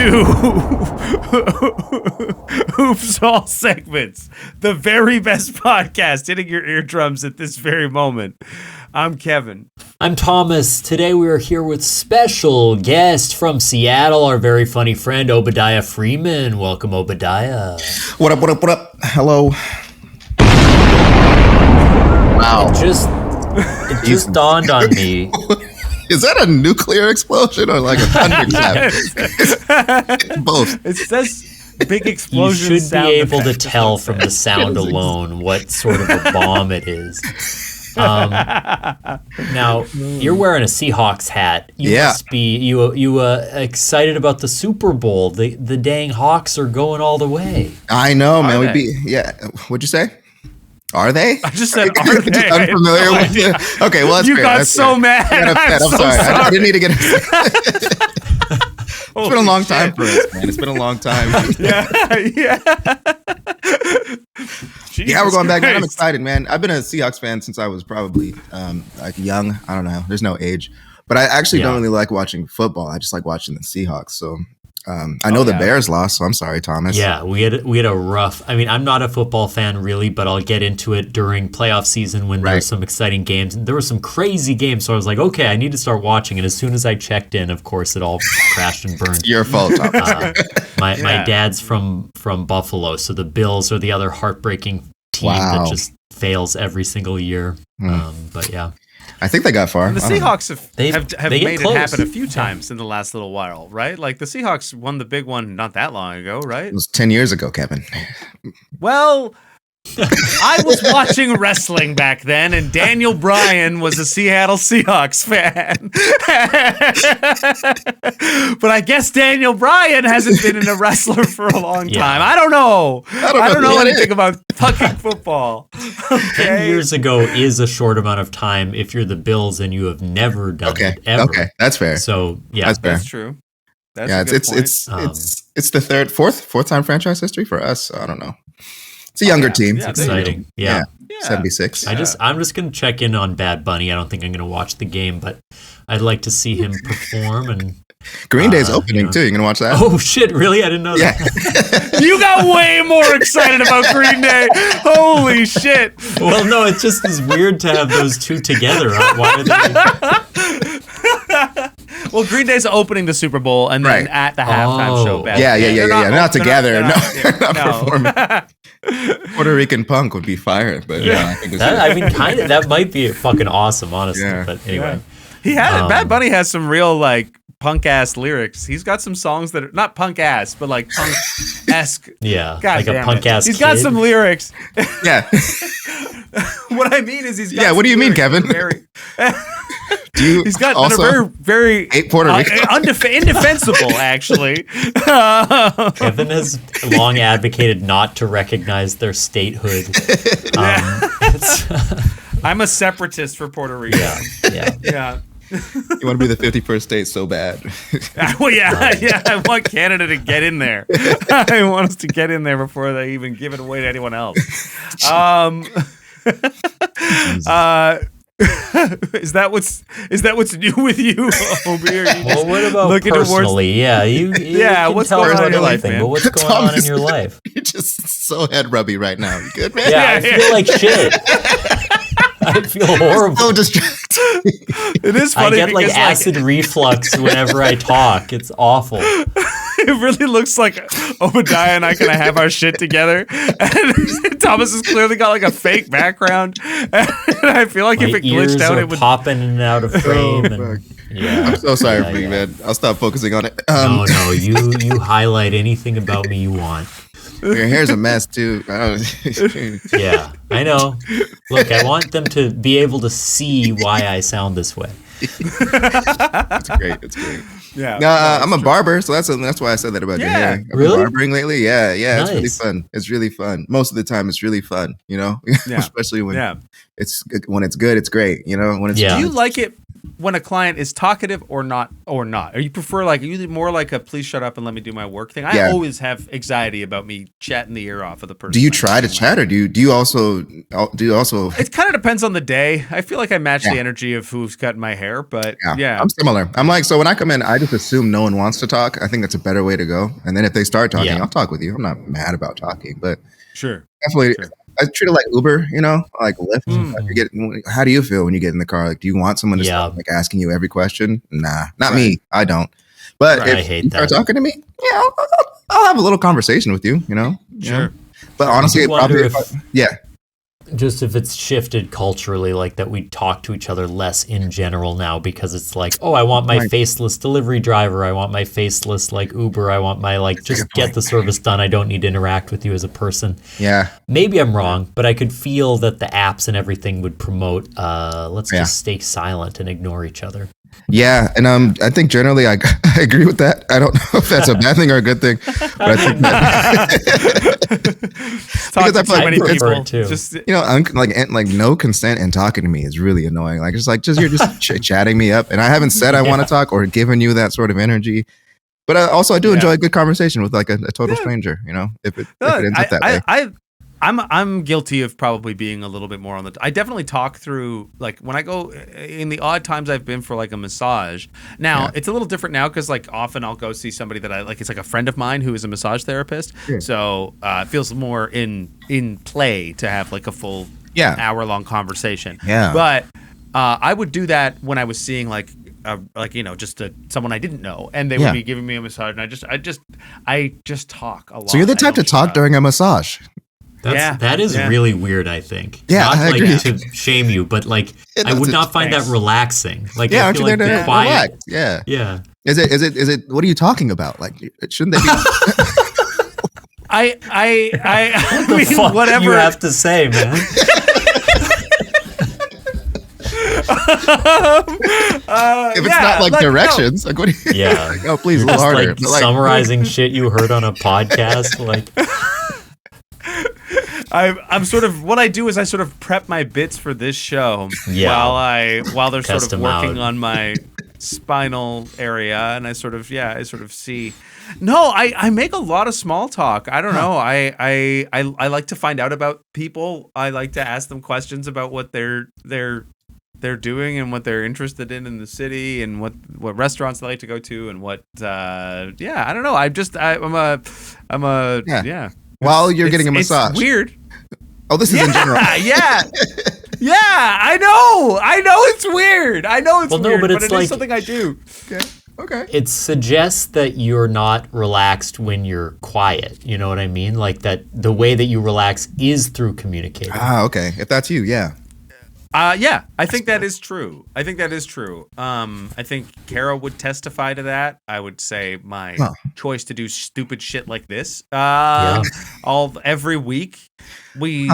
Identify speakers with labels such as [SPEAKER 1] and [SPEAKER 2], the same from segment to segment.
[SPEAKER 1] to Oops All Segments, the very best podcast hitting your eardrums at this very moment. I'm Kevin.
[SPEAKER 2] I'm Thomas. Today we are here with special guest from Seattle, our very funny friend, Obediah Freeman. Welcome, Obediah.
[SPEAKER 3] What up? Hello. Wow.
[SPEAKER 2] It just dawned on me.
[SPEAKER 3] Is that a nuclear explosion or like a thunderclap? It's both.
[SPEAKER 1] It says big explosion.
[SPEAKER 2] You should be able to tell from the sound alone what sort of a bomb it is. Now you're wearing a Seahawks hat. You must be you excited about the Super Bowl. The dang Hawks are going all the way.
[SPEAKER 3] I know, man. What'd you say? Are they?
[SPEAKER 1] I just said, are they?
[SPEAKER 3] Unfamiliar with you? Okay, well, that's
[SPEAKER 1] you
[SPEAKER 3] fair.
[SPEAKER 1] got so mad.
[SPEAKER 3] I'm
[SPEAKER 1] so
[SPEAKER 3] sorry. I didn't need to get
[SPEAKER 1] It's
[SPEAKER 3] been a long time for us, man. It's been a long time.
[SPEAKER 1] Yeah.
[SPEAKER 3] We're going back, man. I'm excited, man. I've been a Seahawks fan since I was probably like young. I don't know. There's no age. But I actually don't really like watching football. I just like watching the Seahawks. So I know the Bears lost, so I'm sorry, Thomas.
[SPEAKER 2] Yeah, we had a rough. I mean, I'm not a football fan really, but I'll get into it during playoff season when there's some exciting games. And there were some crazy games, so I was like, okay, I need to start watching. And as soon as I checked in, of course, it all crashed and burned.
[SPEAKER 3] It's your fault, Thomas.
[SPEAKER 2] My dad's from Buffalo, so the Bills are the other heartbreaking team that just fails every single year. But yeah.
[SPEAKER 3] I think they got far.
[SPEAKER 1] And the Seahawks have made
[SPEAKER 2] close.
[SPEAKER 1] it happen a few times in the last little while, right? Like the Seahawks won the big one not that long ago, right?
[SPEAKER 3] It was 10 years ago, Kevin.
[SPEAKER 1] Well, I was watching wrestling back then, and Daniel Bryan was a Seattle Seahawks fan. But I guess Daniel Bryan hasn't been in a wrestler for a long time. I don't know. I don't know anything about fucking football. Okay.
[SPEAKER 2] 10 years ago is a short amount of time if you're the Bills and you have never done it ever.
[SPEAKER 3] Okay, that's fair.
[SPEAKER 2] So
[SPEAKER 1] that's true. That's a good point.
[SPEAKER 3] It's the fourth time franchise history for us. So I don't know. It's a younger team.
[SPEAKER 2] It's exciting. Yeah.
[SPEAKER 3] 76.
[SPEAKER 2] I'm just going to check in on Bad Bunny. I don't think I'm going to watch the game, but I'd like to see him perform. And
[SPEAKER 3] Green Day's opening too. You going to watch that?
[SPEAKER 2] Oh shit, really? I didn't know that.
[SPEAKER 1] You got way more excited about Green Day. Holy shit.
[SPEAKER 2] Well, no, it just is weird to have those two together. Why are they...
[SPEAKER 1] Well, Green Day's opening the Super Bowl and then at the halftime show.
[SPEAKER 3] Yeah. Not together.
[SPEAKER 1] They're
[SPEAKER 3] not performing. Puerto Rican punk would be fire, but I think
[SPEAKER 2] that might be fucking awesome, honestly.
[SPEAKER 3] Yeah.
[SPEAKER 2] But anyway,
[SPEAKER 1] he had Bad Bunny has some real like punk ass lyrics. He's got some songs that are not punk ass, but like punk esque.
[SPEAKER 2] Yeah,
[SPEAKER 1] God
[SPEAKER 2] like a punk ass.
[SPEAKER 1] He's got some lyrics.
[SPEAKER 3] Yeah.
[SPEAKER 1] What I mean is he's got.
[SPEAKER 3] Yeah. What do you mean, Kevin?
[SPEAKER 1] He's got also very
[SPEAKER 3] Puerto Rican
[SPEAKER 1] indefensible, actually.
[SPEAKER 2] Kevin has long advocated not to recognize their statehood.
[SPEAKER 1] I'm a separatist for Puerto Rico. Yeah.
[SPEAKER 3] You want to be the 51st state so bad.
[SPEAKER 1] Well, I want Canada to get in there. I want us to get in there before they even give it away to anyone else. Is that what's new with you, Obi?
[SPEAKER 2] Well, what about personally?
[SPEAKER 1] What's going on in your life, man?
[SPEAKER 2] But what's going on in your life?
[SPEAKER 3] You're just so head rubby right now. You good, man?
[SPEAKER 2] Yeah, I feel like shit. I feel horrible.
[SPEAKER 3] So distracting.
[SPEAKER 1] It is funny.
[SPEAKER 2] I get like acid reflux whenever I talk. It's awful.
[SPEAKER 1] It really looks like Obadiah and I kind of have our shit together. And Thomas has clearly got like a fake background. And I feel like if it glitched out, it would
[SPEAKER 2] popping in and out of frame.
[SPEAKER 3] I'm so sorry for you, man. I'll stop focusing on it.
[SPEAKER 2] No, you highlight anything about me you want.
[SPEAKER 3] Your hair's a mess too.
[SPEAKER 2] Yeah, I know. Look, I want them to be able to see why I sound this way.
[SPEAKER 3] It's great.
[SPEAKER 1] Yeah.
[SPEAKER 3] I'm a barber, so that's why I said that about your hair. I've
[SPEAKER 2] really?
[SPEAKER 3] been barbering lately. Yeah.
[SPEAKER 2] Nice.
[SPEAKER 3] It's really fun. Most of the time, it's really fun. You know, especially when it's good. It's great. You know, when it's
[SPEAKER 1] Do you like it when a client is talkative or not? Or you prefer like, are you more like a please shut up and let me do my work thing? I always have anxiety about me chatting the ear off of the person.
[SPEAKER 3] Do you try to chat, or do you also?
[SPEAKER 1] It kind of depends on the day. I feel like I match the energy of who's cutting my hair, but
[SPEAKER 3] I'm similar. I'm like, so when I come in, I just assume no one wants to talk. I think that's a better way to go. And then if they start talking, I'll talk with you. I'm not mad about talking, but definitely. Sure. I treat it like Uber, like Lyft. Like how do you feel when you get in the car? Like, do you want someone to start like asking you every question? Nah, not me. I don't. But if you start talking to me, I'll have a little conversation with you. Sure. But honestly,
[SPEAKER 2] just if it's shifted culturally, like that we talk to each other less in general now, because it's like, oh, I want my faceless delivery driver. I want my faceless like Uber. I want my like, just get the service done. I don't need to interact with you as a person.
[SPEAKER 3] Yeah.
[SPEAKER 2] Maybe I'm wrong, but I could feel that the apps and everything would promote, let's just stay silent and ignore each other.
[SPEAKER 3] Yeah, and I think generally I agree with that. I don't know if that's a bad thing or a good thing, but I think that because I feel like many people just like no consent and talking to me is really annoying. Like you're just chatting me up, and I haven't said I want to talk or given you that sort of energy. But I do enjoy a good conversation with like a total stranger. If it ends up that way.
[SPEAKER 1] I'm guilty of probably being a little bit more on the. I definitely talk through like when I go in the odd times I've been for like a massage. Now it's a little different now because like often I'll go see somebody that I like. It's like a friend of mine who is a massage therapist. Yeah. So it feels more in play to have like a full hour-long conversation. Yeah. But I would do that when I was seeing like just someone I didn't know, and they would be giving me a massage, and I just talk a lot.
[SPEAKER 3] So you're the type to talk during a massage.
[SPEAKER 2] That is really weird, I think.
[SPEAKER 3] Yeah,
[SPEAKER 2] not
[SPEAKER 3] I
[SPEAKER 2] like
[SPEAKER 3] agree.
[SPEAKER 2] to shame you, but like I would not find that relaxing. Like
[SPEAKER 3] I
[SPEAKER 2] feel
[SPEAKER 3] feel
[SPEAKER 2] like the quiet.
[SPEAKER 3] Relax. Yeah. Yeah. Is it what are you talking about? Like shouldn't they be
[SPEAKER 2] I mean, whatever you have to say, man.
[SPEAKER 3] If it's not like directions, like what do you like, oh please, a little harder.
[SPEAKER 2] Like summarizing shit you heard on a podcast, like
[SPEAKER 1] I'm sort of what I do is I sort of prep my bits for this show while they're sort of working on my spinal area, and I sort of see. No, I make a lot of small talk. I don't know. I like to find out about people. I like to ask them questions about what they're doing and what they're interested in the city, and what restaurants they like to go to, and what I don't know. I'm a
[SPEAKER 3] While you're getting a massage.
[SPEAKER 1] It's weird.
[SPEAKER 3] Oh, this is in general.
[SPEAKER 1] Yeah, I know it's weird. Weird, but it's like, something I do. Okay.
[SPEAKER 2] It suggests that you're not relaxed when you're quiet. You know what I mean? Like that the way that you relax is through communicating.
[SPEAKER 3] Ah, okay. If that's you, yeah.
[SPEAKER 1] I think that is true. I think Kara would testify to that. I would say my choice to do stupid shit like this every week. We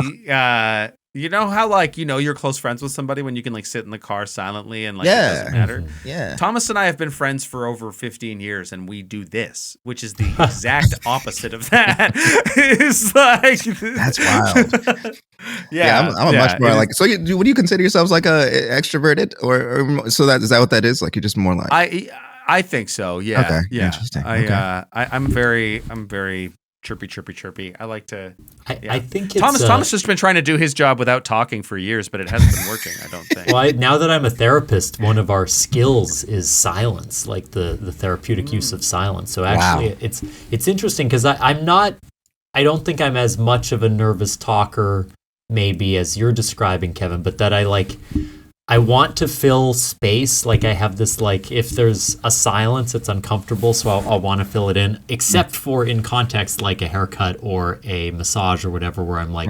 [SPEAKER 1] you know how like you're close friends with somebody when you can like sit in the car silently and like it doesn't matter.
[SPEAKER 3] Yeah.
[SPEAKER 1] Thomas and I have been friends for over 15 years, and we do this, which is the exact opposite of that. It's like
[SPEAKER 3] that's wild. I'm a much more like. So, would you consider yourselves like a extroverted, or so that is that what that is? Like you're just more like.
[SPEAKER 1] I think so. Yeah.
[SPEAKER 3] Okay.
[SPEAKER 1] Yeah.
[SPEAKER 3] Interesting.
[SPEAKER 1] I'm very chirpy. I like to.
[SPEAKER 2] I think it's,
[SPEAKER 1] Thomas has been trying to do his job without talking for years, but it hasn't been working. I don't think.
[SPEAKER 2] Well, now that I'm a therapist, one of our skills is silence, like the therapeutic use of silence. So actually, it's interesting because I don't think I'm as much of a nervous talker maybe as you're describing, Kevin, but that I want to fill space. Like I have this, like if there's a silence, it's uncomfortable. So I'll want to fill it in, except for in context, like a haircut or a massage or whatever, where I'm like,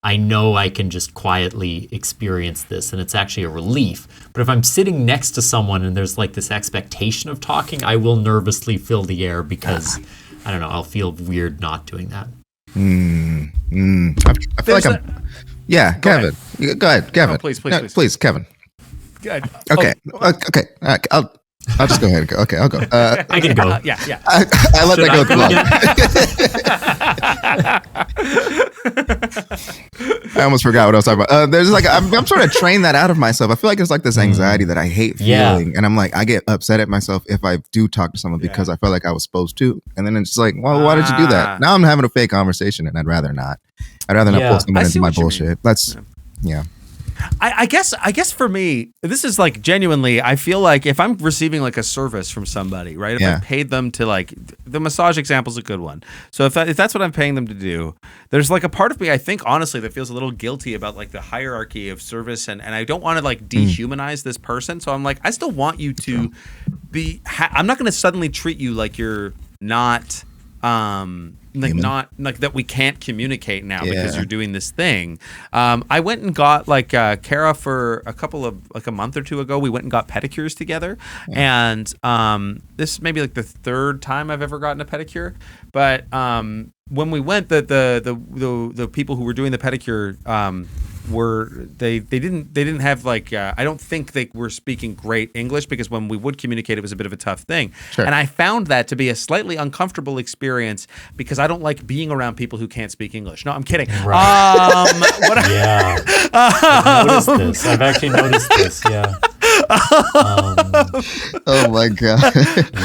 [SPEAKER 2] I know I can just quietly experience this. And it's actually a relief. But if I'm sitting next to someone and there's like this expectation of talking, I will nervously fill the air because I don't know, I'll feel weird not doing that.
[SPEAKER 3] I feel like Kevin. Go ahead, Kevin.
[SPEAKER 1] No, please,
[SPEAKER 3] Kevin.
[SPEAKER 1] Good.
[SPEAKER 3] Okay. Okay. All right. I'll just go ahead and go. Okay, I'll go.
[SPEAKER 2] I can go.
[SPEAKER 1] Yeah.
[SPEAKER 3] I let that go. I almost forgot what I was talking about. There's like I'm sort of trained that out of myself. I feel like it's like this anxiety that I hate feeling, and I'm like I get upset at myself if I do talk to someone because I felt like I was supposed to, and then it's just like, well, why did you do that? Now I'm having a fake conversation, and I'd rather not. I'd rather not pull someone into my bullshit. That's
[SPEAKER 1] I guess for me, this is like genuinely, I feel like if I'm receiving like a service from somebody, right? If I paid them to like, the massage example is a good one. So if that's what I'm paying them to do, there's like a part of me, I think honestly, that feels a little guilty about like the hierarchy of service. And I don't want to like dehumanize this person. So I'm like, I still want you to be, I'm not going to suddenly treat you like you're not, not like that we can't communicate now because you're doing this thing. I went and got like Kara for a month or two ago. We went and got pedicures together, and this may be like the third time I've ever gotten a pedicure. But when we went, the people who were doing the pedicure they didn't have like I don't think they were speaking great English, because when we would communicate it was a bit of a tough thing. Sure. And I found that to be a slightly uncomfortable experience because I don't like being around people who can't speak English. No, I'm kidding.
[SPEAKER 2] Right. I've noticed this. I've actually noticed this. Yeah.
[SPEAKER 3] Oh my god.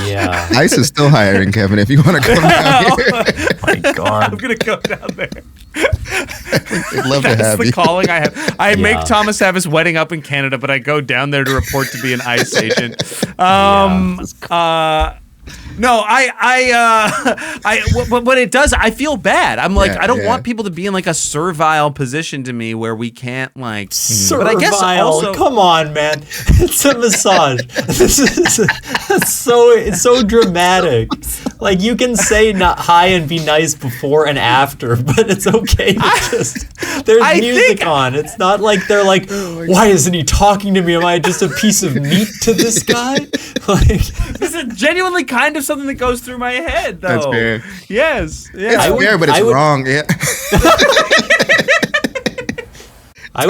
[SPEAKER 2] Yeah.
[SPEAKER 3] ICE is still hiring, Kevin, if you want to come down here.
[SPEAKER 2] Oh my god.
[SPEAKER 1] I'm gonna go down there.
[SPEAKER 3] I'd love to have
[SPEAKER 1] That's the
[SPEAKER 3] you.
[SPEAKER 1] calling I have. I make Thomas have his wedding up in Canada, but I go down there to report to be an ICE agent. No, what it does, I feel bad. I'm like, I don't want people to be in like a servile position to me where we can't like.
[SPEAKER 2] Servile?
[SPEAKER 1] But I guess also,
[SPEAKER 2] come on, man. It's a massage. It's so dramatic. Like you can say hi and be nice before and after, but it's okay to there's music on. It's not like they're like, why isn't he talking to me? Am I just a piece of meat to this guy? Like,
[SPEAKER 1] this is genuinely kind of something that goes through my head, though.
[SPEAKER 3] That's fair.
[SPEAKER 1] Yes. Yeah.
[SPEAKER 3] It's fair, but it's wrong. Yeah.
[SPEAKER 2] I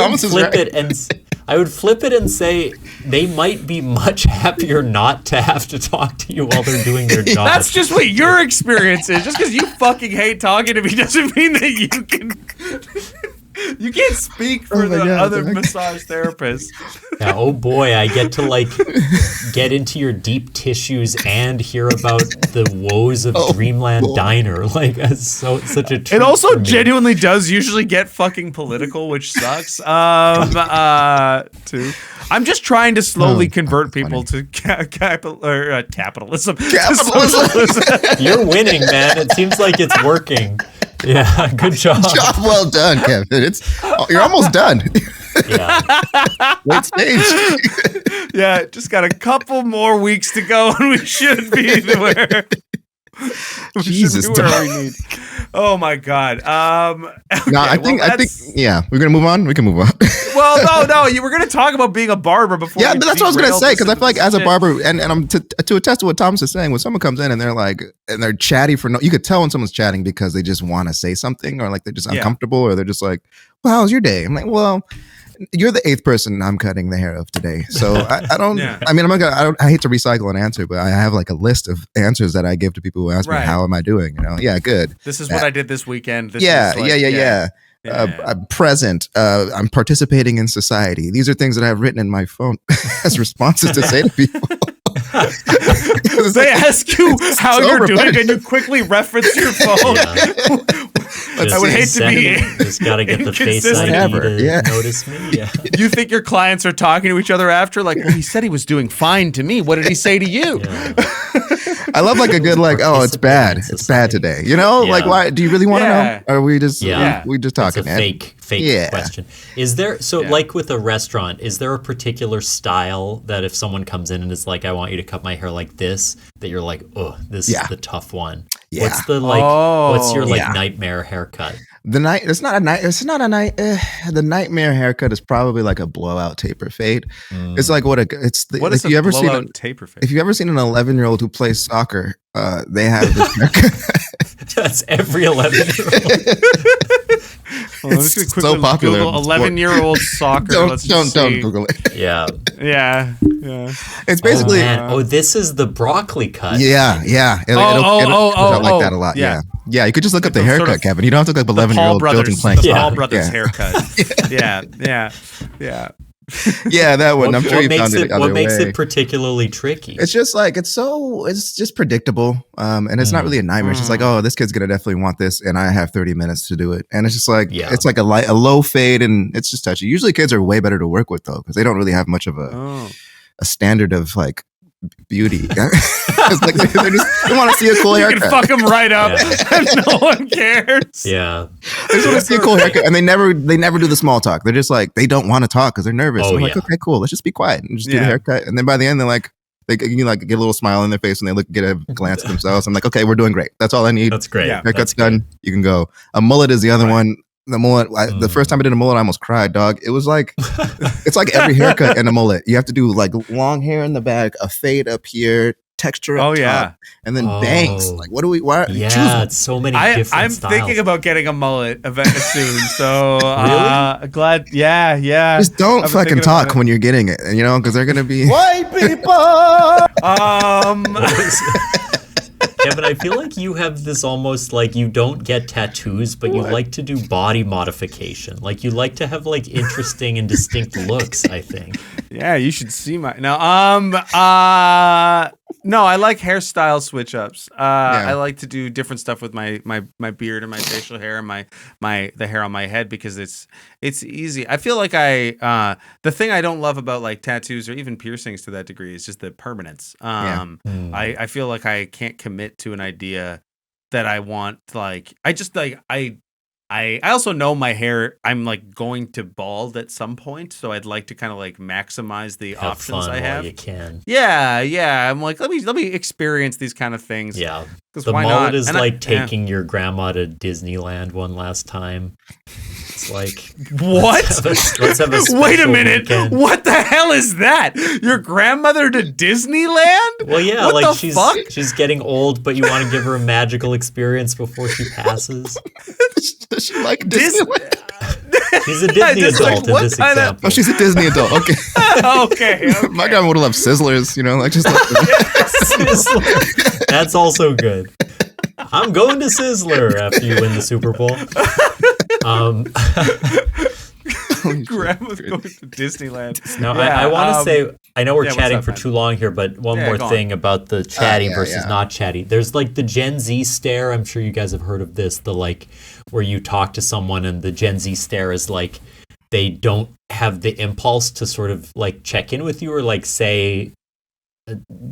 [SPEAKER 2] would flip it and say they might be much happier not to have to talk to you while they're doing their job.
[SPEAKER 1] That's just what your experience is. Just because you fucking hate talking to me doesn't mean that you can. You can't speak for other massage therapists.
[SPEAKER 2] Yeah, oh boy, I get to like get into your deep tissues and hear about the woes of Dreamland Diner. Like, it's such a treat.
[SPEAKER 1] It also genuinely does usually get fucking political, which sucks. Too. I'm just trying to slowly convert people to capitalism.
[SPEAKER 3] Capitalism.
[SPEAKER 2] You're winning, man. It seems like it's working. Yeah, good job.
[SPEAKER 3] Job well done, Kevin. You're almost done.
[SPEAKER 2] Yeah.
[SPEAKER 3] Late stage.
[SPEAKER 1] Yeah, just got a couple more weeks to go, and we should be where.
[SPEAKER 3] Jesus,
[SPEAKER 1] where we need. Oh my god. Okay,
[SPEAKER 3] no, I think we're gonna move on. We can move on.
[SPEAKER 1] Well, no, you were gonna talk about being a barber before.
[SPEAKER 3] Yeah, but that's what I was gonna say, because I feel like as a barber, and I'm to attest to what Thomas is saying, when someone comes in and they're chatty you could tell when someone's chatting because they just want to say something, or like they're just uncomfortable, or they're just like, well, how's your day? I'm like, well, you're the 8th person I'm cutting the hair of today. So I don't, I mean, I hate to recycle an answer, but I have like a list of answers that I give to people who ask me, how am I doing? Yeah, good.
[SPEAKER 1] This is what I did this weekend.
[SPEAKER 3] I'm present. I'm participating in society. These are things that I've written in my phone as responses to say to people.
[SPEAKER 1] They ask you how you're doing, and you quickly reference your phone. I would hate to be.
[SPEAKER 2] Just gotta get the face ID to notice me. Yeah.
[SPEAKER 1] You think your clients are talking to each other after? Like, well, he said he was doing fine to me. What did he say to you?
[SPEAKER 2] Yeah.
[SPEAKER 3] I love like a good it's bad. It's bad today. Like, why? Do you really want to know? Or are we just we just talking?
[SPEAKER 2] It's a fake question. Is there like with a restaurant? Is there a particular style that if someone comes in and is like, I want you to cut my hair like this, that you're like, oh, this is the tough one. Yeah. What's the what's your nightmare haircut?
[SPEAKER 3] The nightmare haircut is probably like a blowout taper fade. It's like what is
[SPEAKER 1] if you ever seen taper fade?
[SPEAKER 3] If you ever seen an 11-year-old who plays soccer, they have this haircut.
[SPEAKER 2] That's every 11-year-old.
[SPEAKER 3] It's so popular.
[SPEAKER 1] 11-year-old soccer.
[SPEAKER 3] Don't Google it.
[SPEAKER 2] Yeah.
[SPEAKER 1] Yeah.
[SPEAKER 3] It's basically.
[SPEAKER 2] This is the broccoli cut.
[SPEAKER 3] Yeah. I like that a lot. Yeah. You could just look up the haircut, sort of, Kevin. You don't have to look up 11-year-old building planks.
[SPEAKER 1] Paul Brothers haircut. Yeah.
[SPEAKER 3] Yeah, that one. I'm sure you found it the other way.
[SPEAKER 2] What makes it particularly tricky?
[SPEAKER 3] It's just like it's just predictable, and it's not really a nightmare. It's just like, oh, this kid's gonna definitely want this, and I have 30 minutes to do it, and it's just like it's like a low fade, and it's just touchy. Usually, kids are way better to work with though, because they don't really have much of a standard of like beauty. It's like they want to see a cool haircut.
[SPEAKER 1] You can fuck them right up, and no one cares.
[SPEAKER 2] Yeah,
[SPEAKER 3] they just want to see a cool haircut, and they never do the small talk. They're just like they don't want to talk because they're nervous. So I'm like, okay, cool, let's just be quiet and just do the haircut. And then by the end, they're like, you like get a little smile on their face, and they get a glance at themselves. I'm like, okay, we're doing great. That's all I need.
[SPEAKER 2] That's great.
[SPEAKER 1] Yeah,
[SPEAKER 3] haircut's done. You can go. A mullet is the other one. The mullet. The first time I did a mullet, I almost cried, dog. It was like, it's like every haircut and a mullet. You have to do like long hair in the back, a fade up here, texture up top, and then bangs. Like, what do we? Why?
[SPEAKER 2] Yeah, it's so many different
[SPEAKER 1] I'm
[SPEAKER 2] styles.
[SPEAKER 1] thinking about getting a mullet soon. So glad. Yeah.
[SPEAKER 3] Just don't fucking talk when you're getting it, because they're gonna be
[SPEAKER 4] white people.
[SPEAKER 2] Kevin, I feel like you have this almost like you don't get tattoos, but you like to do body modification. Like you like to have like interesting and distinct looks, I think.
[SPEAKER 1] Yeah, you should see my no, I like hairstyle switch ups. I like to do different stuff with my beard and my facial hair and the hair on my head because it's easy. I feel like the thing I don't love about like tattoos or even piercings to that degree is just the permanence. I feel like I can't commit to an idea that I want. Like I also know my hair, I'm like going to bald at some point, so I'd like to kind of like maximize the options I have.
[SPEAKER 2] You can.
[SPEAKER 1] Yeah. I'm like, let me experience these kind of things.
[SPEAKER 2] Yeah.
[SPEAKER 1] The
[SPEAKER 2] mullet not? Is and like taking your grandma to Disneyland one last time. It's like
[SPEAKER 1] what?
[SPEAKER 2] Let's have a
[SPEAKER 1] wait a minute.
[SPEAKER 2] Weekend.
[SPEAKER 1] What the hell is that? Your grandmother to Disneyland?
[SPEAKER 2] Well, yeah, what like she's getting old, but you want to give her a magical experience before she passes.
[SPEAKER 3] Does she like Disneyland?
[SPEAKER 2] She's a Disney adult in this example.
[SPEAKER 3] Oh, she's a Disney adult. Okay.
[SPEAKER 1] Okay.
[SPEAKER 3] My grandma would have loved Sizzlers, like just like
[SPEAKER 2] Sizzler. That's also good. I'm going to Sizzler after you win the Super Bowl.
[SPEAKER 1] Grandma's going to Disneyland.
[SPEAKER 2] Now, I want to say, I know we're chatting for too long here, but one more thing about the chatty versus not chatty. There's like the Gen Z stare. I'm sure you guys have heard of this. The like where you talk to someone and the Gen Z stare is like they don't have the impulse to sort of like check in with you or like say,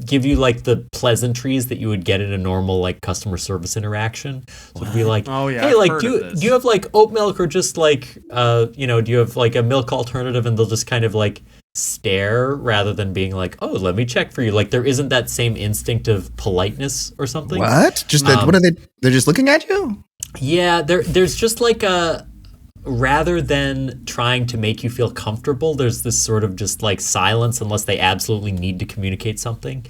[SPEAKER 2] give you like the pleasantries that you would get in a normal like customer service interaction. So it'd be like, hey, like do you have like oat milk or just like do you have like a milk alternative? And they'll just kind of like stare rather than being like, oh, let me check for you. Like there isn't that same instinct of politeness or something.
[SPEAKER 3] What? Just what are they? They're just looking at you?
[SPEAKER 2] Yeah, there's just like a. Rather than trying to make you feel comfortable, there's this sort of just like silence unless they absolutely need to communicate something.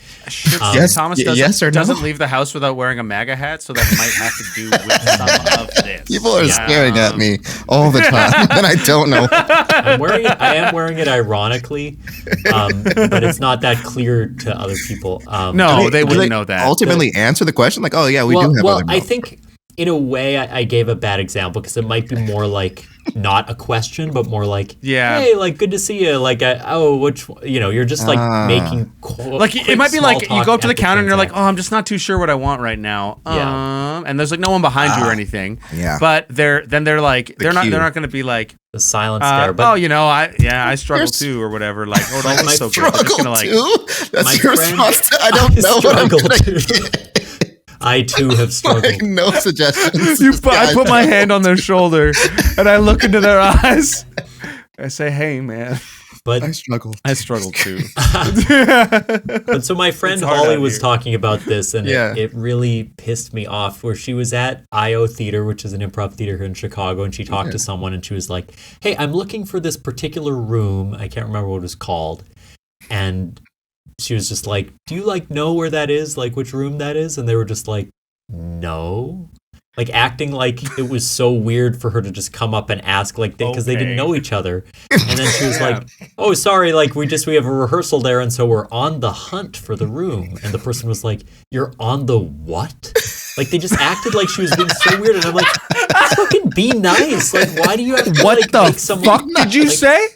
[SPEAKER 1] Thomas doesn't leave the house without wearing a MAGA hat, so that might have to do with some of this.
[SPEAKER 3] People are staring at me all the time, and I don't know.
[SPEAKER 2] I am wearing it ironically, but it's not that clear to other people.
[SPEAKER 1] No, they wouldn't know that.
[SPEAKER 3] Ultimately, answer the question like, oh yeah, we do have other milk.
[SPEAKER 2] I think. In a way, I gave a bad example because it might be more like not a question, but more like, hey, like, good to see you. Like, you're just like making
[SPEAKER 1] like it might be like you go up to the counter and you're like, oh, I'm just not too sure what I want right now. And there's like no one behind you or anything.
[SPEAKER 3] Yeah.
[SPEAKER 1] But they're like they're not going to be like
[SPEAKER 2] the silence there. But
[SPEAKER 1] I struggle too or whatever. Like, oh, that was so good. I'm just gonna like.
[SPEAKER 3] That's your response to I don't know what I'm gonna get.
[SPEAKER 2] I too have struggled.
[SPEAKER 3] No suggestions.
[SPEAKER 1] I put my hand on their shoulder and I look into their eyes. I say, "Hey, man."
[SPEAKER 2] But
[SPEAKER 3] I struggled
[SPEAKER 1] too.
[SPEAKER 2] But so my friend Holly was talking about this, and it really pissed me off. Where she was at IO Theater, which is an improv theater here in Chicago, and she talked to someone, and she was like, "Hey, I'm looking for this particular room. I can't remember what it was called," and she was just like, do you like know where that is? Like which room that is? And they were just like, no. like acting like it was so weird for her to just come up and ask, like, because they didn't know each other. And then she was like, "Oh, sorry, like we have a rehearsal there, and so we're on the hunt for the room." And the person was like, "You're on the what?" Like they just acted like she was being so weird, and I'm like, "Fucking be nice! Like, why do you have to
[SPEAKER 1] what
[SPEAKER 2] like
[SPEAKER 1] the
[SPEAKER 2] make someone?"
[SPEAKER 1] Fuck did you say?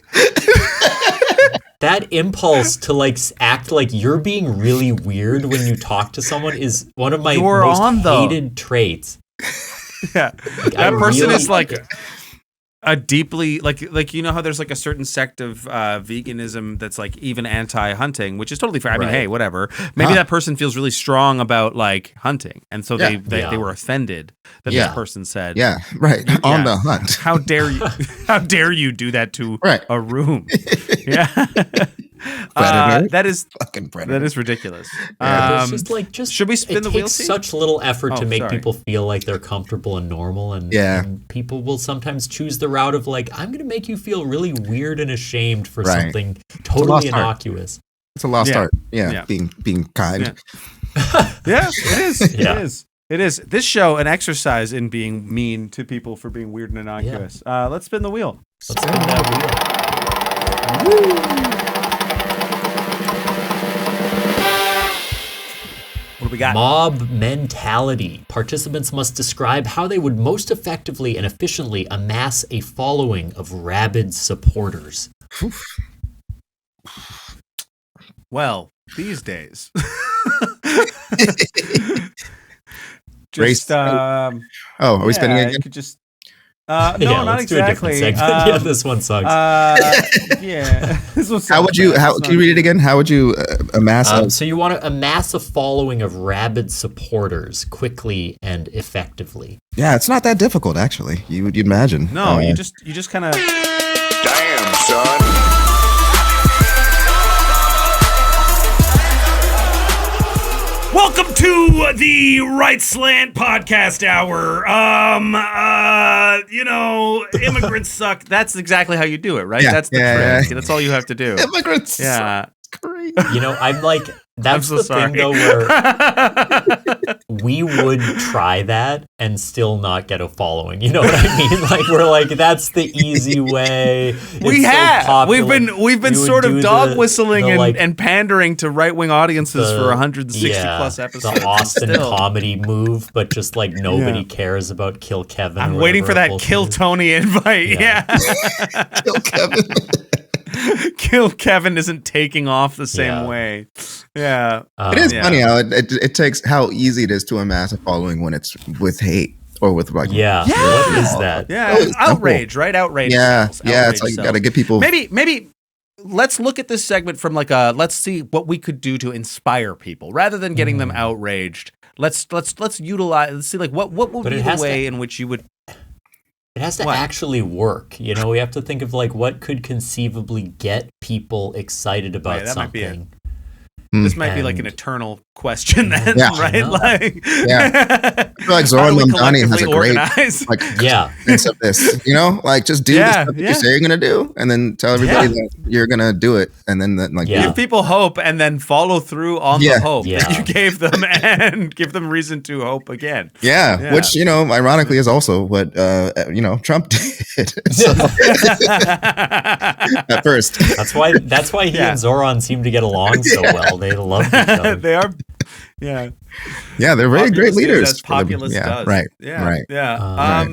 [SPEAKER 2] That impulse to like act like you're being really weird when you talk to someone is one of my most hated traits.
[SPEAKER 1] Yeah, like, that person is like a deeply like you know how there's like a certain sect of veganism that's like even anti-hunting, which is totally fair. I mean, hey, whatever. Maybe that person feels really strong about like hunting, and so they were offended that this person said,
[SPEAKER 3] on the hunt.
[SPEAKER 1] How dare you? How dare you do that to a room? Yeah. That is
[SPEAKER 3] fucking predator.
[SPEAKER 1] That is ridiculous.
[SPEAKER 2] It's just
[SPEAKER 1] should we spin the wheel?
[SPEAKER 2] It takes such little effort to make people feel like they're comfortable and normal, and people will sometimes choose the route of like, I'm going to make you feel really weird and ashamed for something totally innocuous.
[SPEAKER 3] It's a lost art. Yeah, being kind.
[SPEAKER 1] Yeah, it is. It is. It is. This show an exercise in being mean to people for being weird and innocuous. Let's spin the wheel.
[SPEAKER 2] Let's spin that
[SPEAKER 1] wheel. Woo! What do we got?
[SPEAKER 2] Mob mentality. Participants must describe how they would most effectively and efficiently amass a following of rabid supporters.
[SPEAKER 1] Well, these days.
[SPEAKER 3] Are we spinning again?
[SPEAKER 1] You could just no, not exactly.
[SPEAKER 2] This one sucks.
[SPEAKER 1] This one sucks.
[SPEAKER 3] Can you read it again? How would you amass?
[SPEAKER 2] So you want to amass a following of rabid supporters quickly and effectively.
[SPEAKER 3] Yeah, it's not that difficult actually. You'd imagine.
[SPEAKER 1] No, you just kind of.
[SPEAKER 4] Damn, son.
[SPEAKER 1] Welcome to the Right Slant Podcast Hour. Immigrants suck. That's exactly how you do it, right? That's the trick. That's all you have to do.
[SPEAKER 3] Immigrants suck. Great.
[SPEAKER 2] I'm like, that's the thing though, where we would try that and still not get a following. You know what I mean? Like we're like, that's the easy way.
[SPEAKER 1] We've been sort of dog whistling and pandering to right wing audiences for 160 plus episodes.
[SPEAKER 2] The Austin comedy move, but just like nobody cares about Kill Kevin.
[SPEAKER 1] I'm waiting for that Kill Tony invite. Yeah.
[SPEAKER 3] Kill Kevin.
[SPEAKER 1] Kill Kevin isn't taking off the same way. Yeah.
[SPEAKER 3] It is funny how it takes how easy it is to amass a following when it's with hate or with like
[SPEAKER 2] what is that?
[SPEAKER 1] Yeah, outrage, right? Outrage.
[SPEAKER 3] It's like you got to get people.
[SPEAKER 1] Maybe let's look at this segment from like let's see what we could do to inspire people rather than getting them outraged. Let's utilize. Let's see like what would be the way in which you would.
[SPEAKER 2] It has to actually work. You know, we have to think of like what could conceivably get people excited about something.
[SPEAKER 1] This might be like an eternal question then, right? Like,
[SPEAKER 3] I feel like Zoran Mamdani has a great sense of this. You know, like just do the stuff that you say you're gonna do, and then tell everybody that you're gonna do it, and then
[SPEAKER 1] give people hope, and then follow through on the hope that you gave them, and give them reason to hope again.
[SPEAKER 3] Which ironically is also what Trump did at first.
[SPEAKER 2] That's why he and Zoran seem to get along so well. They love each other.
[SPEAKER 1] They are,
[SPEAKER 3] they're very great leaders.
[SPEAKER 1] As populist does.
[SPEAKER 3] Right.
[SPEAKER 1] I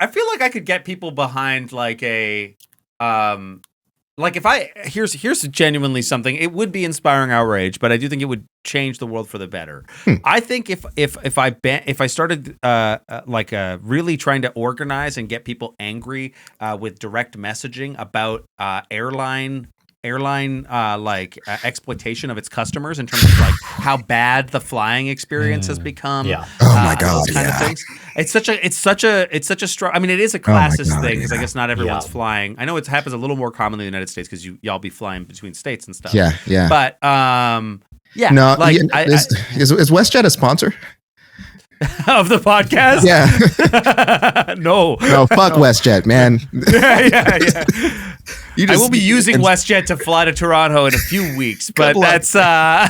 [SPEAKER 1] feel like I could get people behind like a like if here's genuinely something. It would be inspiring outrage, but I do think it would change the world for the better. I think if I started really trying to organize and get people angry with direct messaging about airline exploitation of its customers in terms of like how bad the flying experience has become.
[SPEAKER 3] Oh my God.
[SPEAKER 1] Those kind of things. It's such a strong. I mean, it is a classist thing because I guess not everyone's flying. I know it happens a little more commonly in the United States because y'all be flying between states and stuff.
[SPEAKER 3] Yeah.
[SPEAKER 1] But
[SPEAKER 3] no, like is WestJet a sponsor
[SPEAKER 1] of the podcast?
[SPEAKER 3] Yeah.
[SPEAKER 1] No,
[SPEAKER 3] fuck WestJet, man.
[SPEAKER 1] Yeah. I will be using WestJet to fly to Toronto in a few weeks, but that's yeah,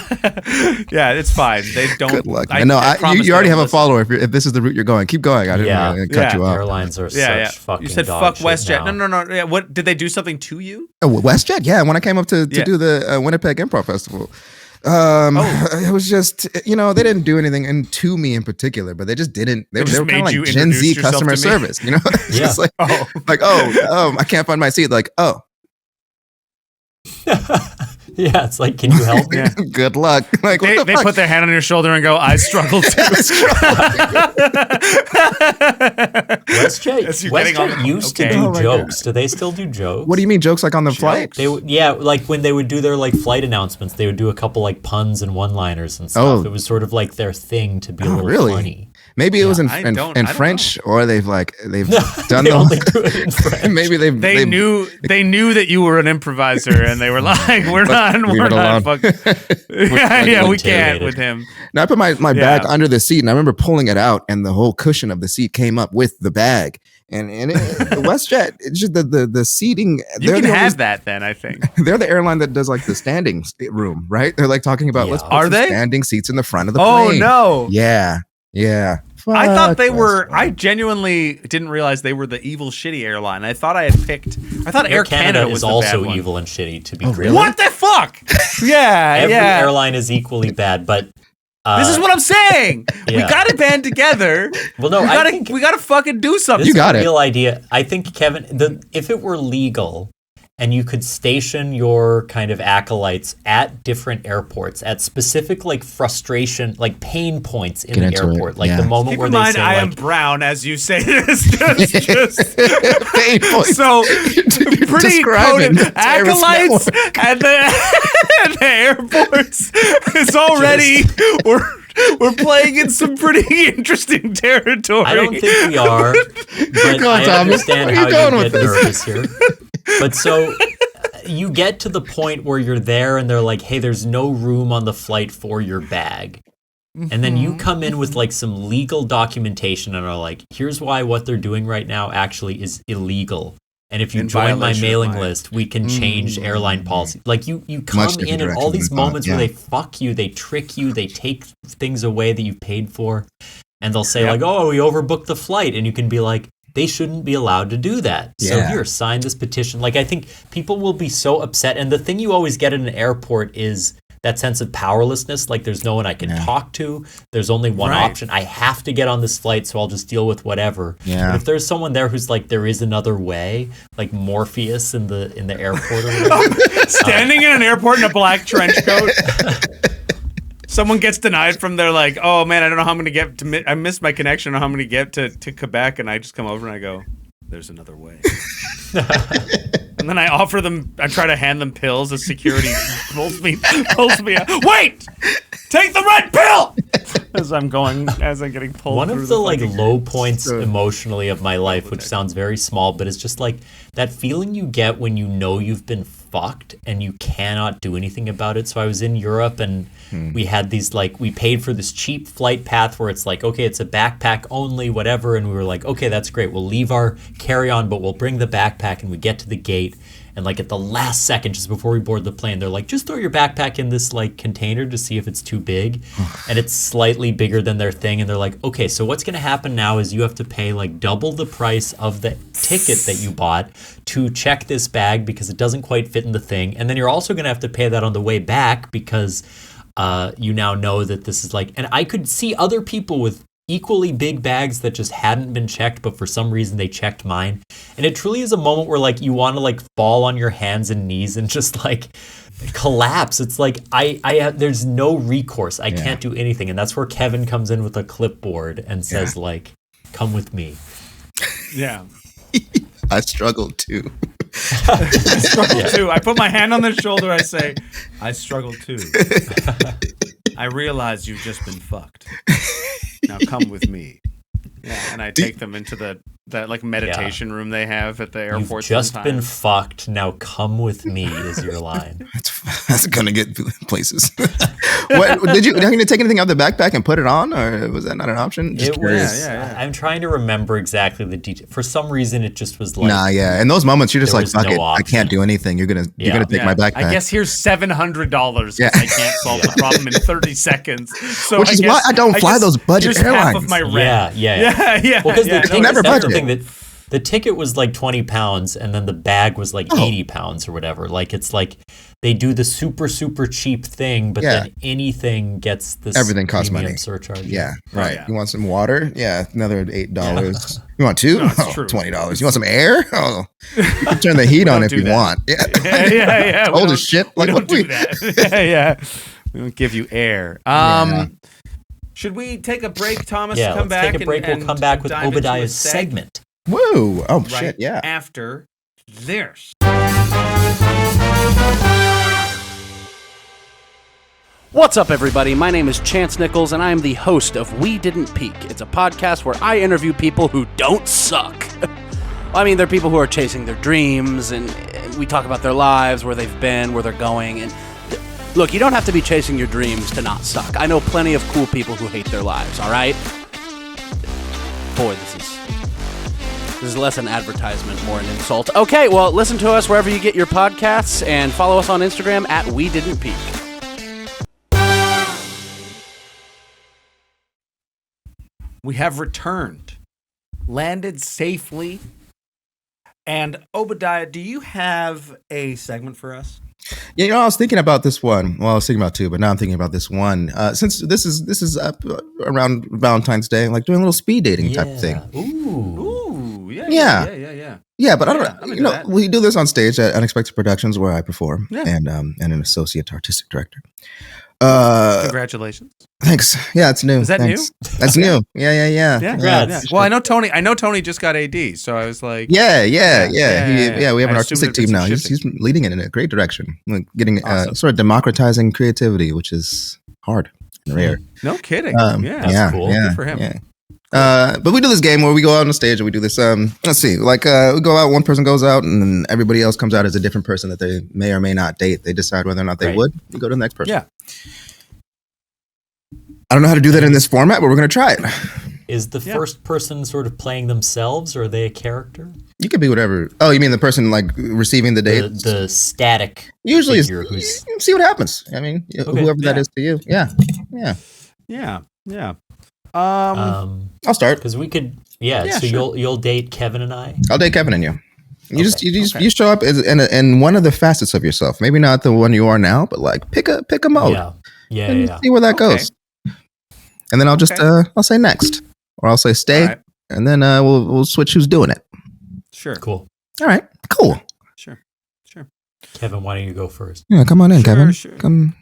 [SPEAKER 1] it's fine. They don't.
[SPEAKER 3] Good luck. You already have a follower. If this is the route you're going, keep going. I didn't cut you off.
[SPEAKER 2] Airlines are such fucking.
[SPEAKER 1] You said fuck WestJet. No. Yeah, what did they do something to you?
[SPEAKER 3] Oh, WestJet. Yeah, when I came up to do the Winnipeg Improv Festival. It was just, they didn't do anything to me in particular, but they just didn't. They were kind of like Gen Z customer service, It's just like, I can't find my seat. Like, oh.
[SPEAKER 2] Yeah, it's like, can you help me?
[SPEAKER 3] Good luck. Like,
[SPEAKER 1] they put their hand on your shoulder and go, I struggle too.
[SPEAKER 2] WestJet used to do jokes. Do they still do jokes?
[SPEAKER 3] What do you mean jokes like on the flight?
[SPEAKER 2] Like when they would do their like flight announcements, they would do a couple like puns and one-liners and stuff. It was sort of like their thing to be a little funny.
[SPEAKER 3] Maybe it was in French, or they've done
[SPEAKER 2] they only do it in French.
[SPEAKER 3] Maybe
[SPEAKER 1] they knew that you were an improviser, and they were like, we're not fucking. We can't with him.
[SPEAKER 3] Now I put my bag under the seat, and I remember pulling it out, and the whole cushion of the seat came up with the bag. And the WestJet, it's just the seating.
[SPEAKER 1] You can have that then, I think.
[SPEAKER 3] They're the airline that does like the standing room, right? They're like talking about let's put standing seats in the front of the plane.
[SPEAKER 1] Oh no!
[SPEAKER 3] Yeah.
[SPEAKER 1] I thought they were. I genuinely didn't realize they were the evil, shitty airline. I thought I thought Air Canada was
[SPEAKER 2] is also evil and shitty. To be
[SPEAKER 3] really?
[SPEAKER 1] What the fuck?
[SPEAKER 2] Every airline is equally bad, but
[SPEAKER 1] this is what I'm saying. We got to band together.
[SPEAKER 2] Well, no,
[SPEAKER 1] we got to fucking do something.
[SPEAKER 2] You got it. Real idea. I think, Kevin, if it were legal. And you could station your kind of acolytes at different airports at specific like frustration, like pain points in the airport. Like the moment where they say,
[SPEAKER 1] I am brown as you say this. Just
[SPEAKER 3] pain points.
[SPEAKER 1] So pretty coded acolytes at the airports is already we're playing in some pretty interesting territory.
[SPEAKER 2] I don't think we are, but I understand how you get nervous here. But so you get to the point where you're there and they're like, hey, there's no room on the flight for your bag. And then you come in with like some legal documentation and are like, here's why what they're doing right now actually is illegal. And if you join my mailing list, we can change airline policy. Like you come in at all these moments where they fuck you, they trick you, they take things away that you paid for. And they'll say like, oh, we overbooked the flight. And you can be like, they shouldn't be allowed to do that. So here, sign this petition. Like, I think people will be so upset. And the thing you always get at an airport is that sense of powerlessness. Like, there's no one I can talk to. There's only one option. I have to get on this flight, so I'll just deal with whatever. But if there's someone there who's like, there is another way, like Morpheus in the airport or whatever.
[SPEAKER 1] Standing in an airport in a black trench coat. Someone gets denied from their like, oh man, I don't know how I'm going to get to, I missed my connection, I don't know how I'm going to get to Quebec. And I just come over and I go, there's another way. And then I offer them, I try to hand them pills. The security pulls me out. Wait! Take the red pill! As I'm getting pulled.
[SPEAKER 2] One of the like low points emotionally of my life, which sounds very small, but it's just like that feeling you get when you know you've been fucked and you cannot do anything about it. So I was in Europe and we had these like, we paid for this cheap flight path where it's like, okay, it's a backpack only, whatever. And we were like, okay, that's great. We'll leave our carry-on, but we'll bring the backpack. And we get to the gate. And like at the last second, just before we board the plane, they're like, just throw your backpack in this like container to see if it's too big. And it's slightly bigger than their thing. And they're like, okay, so what's going to happen now is you have to pay like double the price of the ticket that you bought to check this bag because it doesn't quite fit in the thing. And then you're also going to have to pay that on the way back because you now know that this is like, and I could see other people with equally big bags that just hadn't been checked, but for some reason they checked mine. And it truly is a moment where like you want to like fall on your hands and knees and just like collapse. It's like I there's no recourse. I can't do anything. And that's where Kevin comes in with a clipboard and says like, come with me.
[SPEAKER 1] Yeah.
[SPEAKER 3] I struggled too.
[SPEAKER 1] I put my hand on their shoulder. I say, I struggle too. I realize you've just been fucked. Now come with me. Yeah, and I take them into the that like meditation room they have at the airport.
[SPEAKER 2] You've just been fucked. Now come with me is your line.
[SPEAKER 3] That's gonna get places. What did you take anything out of the backpack and put it on, or was that not an option?
[SPEAKER 2] Just curious. I'm trying to remember exactly the detail. For some reason, it just was like,
[SPEAKER 3] nah, yeah. In those moments, you're just like, fuck it, I can't do anything. You're gonna take my backpack.
[SPEAKER 1] I guess here's $700. Yeah, I can't solve the problem in 30 seconds. So
[SPEAKER 3] which is why I don't fly those budget airlines.
[SPEAKER 1] Half of my rent.
[SPEAKER 2] Yeah. Well, because
[SPEAKER 3] they never budget.
[SPEAKER 2] The ticket was like £20 and then the bag was like £80 or whatever. Like it's like they do the super, super cheap thing, but then anything gets this
[SPEAKER 3] everything costs money.
[SPEAKER 2] Surcharge.
[SPEAKER 3] Yeah, right. You want some water? Yeah, another $8. You want two? $20. You want some air? Oh, turn the heat on if you want.
[SPEAKER 1] Yeah.
[SPEAKER 3] Old as shit.
[SPEAKER 1] We don't do that. Yeah. We don't give you air. Should we take a break, Thomas?
[SPEAKER 2] Yeah,
[SPEAKER 1] come back.
[SPEAKER 2] Take a break. We'll come back with Obadiah's segment.
[SPEAKER 3] Woo! Oh shit! Yeah.
[SPEAKER 1] After this.
[SPEAKER 5] What's up, everybody? My name is Chance Nichols, and I am the host of We Didn't Peak. It's a podcast where I interview people who don't suck. I mean, they're people who are chasing their dreams, and we talk about their lives, where they've been, where they're going, and look, you don't have to be chasing your dreams to not suck. I know plenty of cool people who hate their lives, all right? Boy, this is less an advertisement, more an insult. Okay, well, listen to us wherever you get your podcasts, and follow us on Instagram at We Didn't Peak.
[SPEAKER 1] We have returned, landed safely, and Obadiah, do you have a segment for us?
[SPEAKER 3] Yeah, I was thinking about this one. Well, I was thinking about two, but now I'm thinking about this one. Since this is up around Valentine's Day, like doing a little speed dating type of thing.
[SPEAKER 1] Ooh,
[SPEAKER 3] yeah. Yeah, but I don't. We do this on stage at Unexpected Productions, where I perform, and an associate artistic director.
[SPEAKER 1] Congratulations.
[SPEAKER 3] Thanks. Yeah, it's new.
[SPEAKER 1] Is that new?
[SPEAKER 3] That's new. Yeah.
[SPEAKER 1] Congrats. Well, I know Tony just got AD, so I was like,
[SPEAKER 3] yeah. We have an artistic team now. He's leading it in a great direction, like getting
[SPEAKER 1] awesome.
[SPEAKER 3] Sort of democratizing creativity, which is hard and rare.
[SPEAKER 1] No kidding.
[SPEAKER 2] That's cool.
[SPEAKER 1] Good for him.
[SPEAKER 3] Yeah. But we do this game where we go out on stage and we do this. Let's see, like we go out, one person goes out, and then everybody else comes out as a different person that they may or may not date. They decide whether or not they would. We go to the next person.
[SPEAKER 1] Yeah.
[SPEAKER 3] I don't know how to do that in this format, but we're going to try it.
[SPEAKER 2] Is the first person sort of playing themselves, or are they a character?
[SPEAKER 3] You could be whatever. Oh, you mean the person like receiving the date?
[SPEAKER 2] The static.
[SPEAKER 3] Usually, you see what happens. I mean, whoever that is to you. Yeah. I'll start
[SPEAKER 2] because we could. So sure. You'll date Kevin and I.
[SPEAKER 3] I'll date Kevin and you. You show up in one of the facets of yourself. Maybe not the one you are now, but like pick a mode. Yeah. See where that goes. And then I'll just I'll say next, or I'll say stay, and then we'll switch who's doing it.
[SPEAKER 1] Sure.
[SPEAKER 2] Cool.
[SPEAKER 3] All right. Cool.
[SPEAKER 1] Sure.
[SPEAKER 2] Kevin, why don't you go first?
[SPEAKER 3] Yeah, come on in, Kevin.
[SPEAKER 1] Sure.
[SPEAKER 3] Come.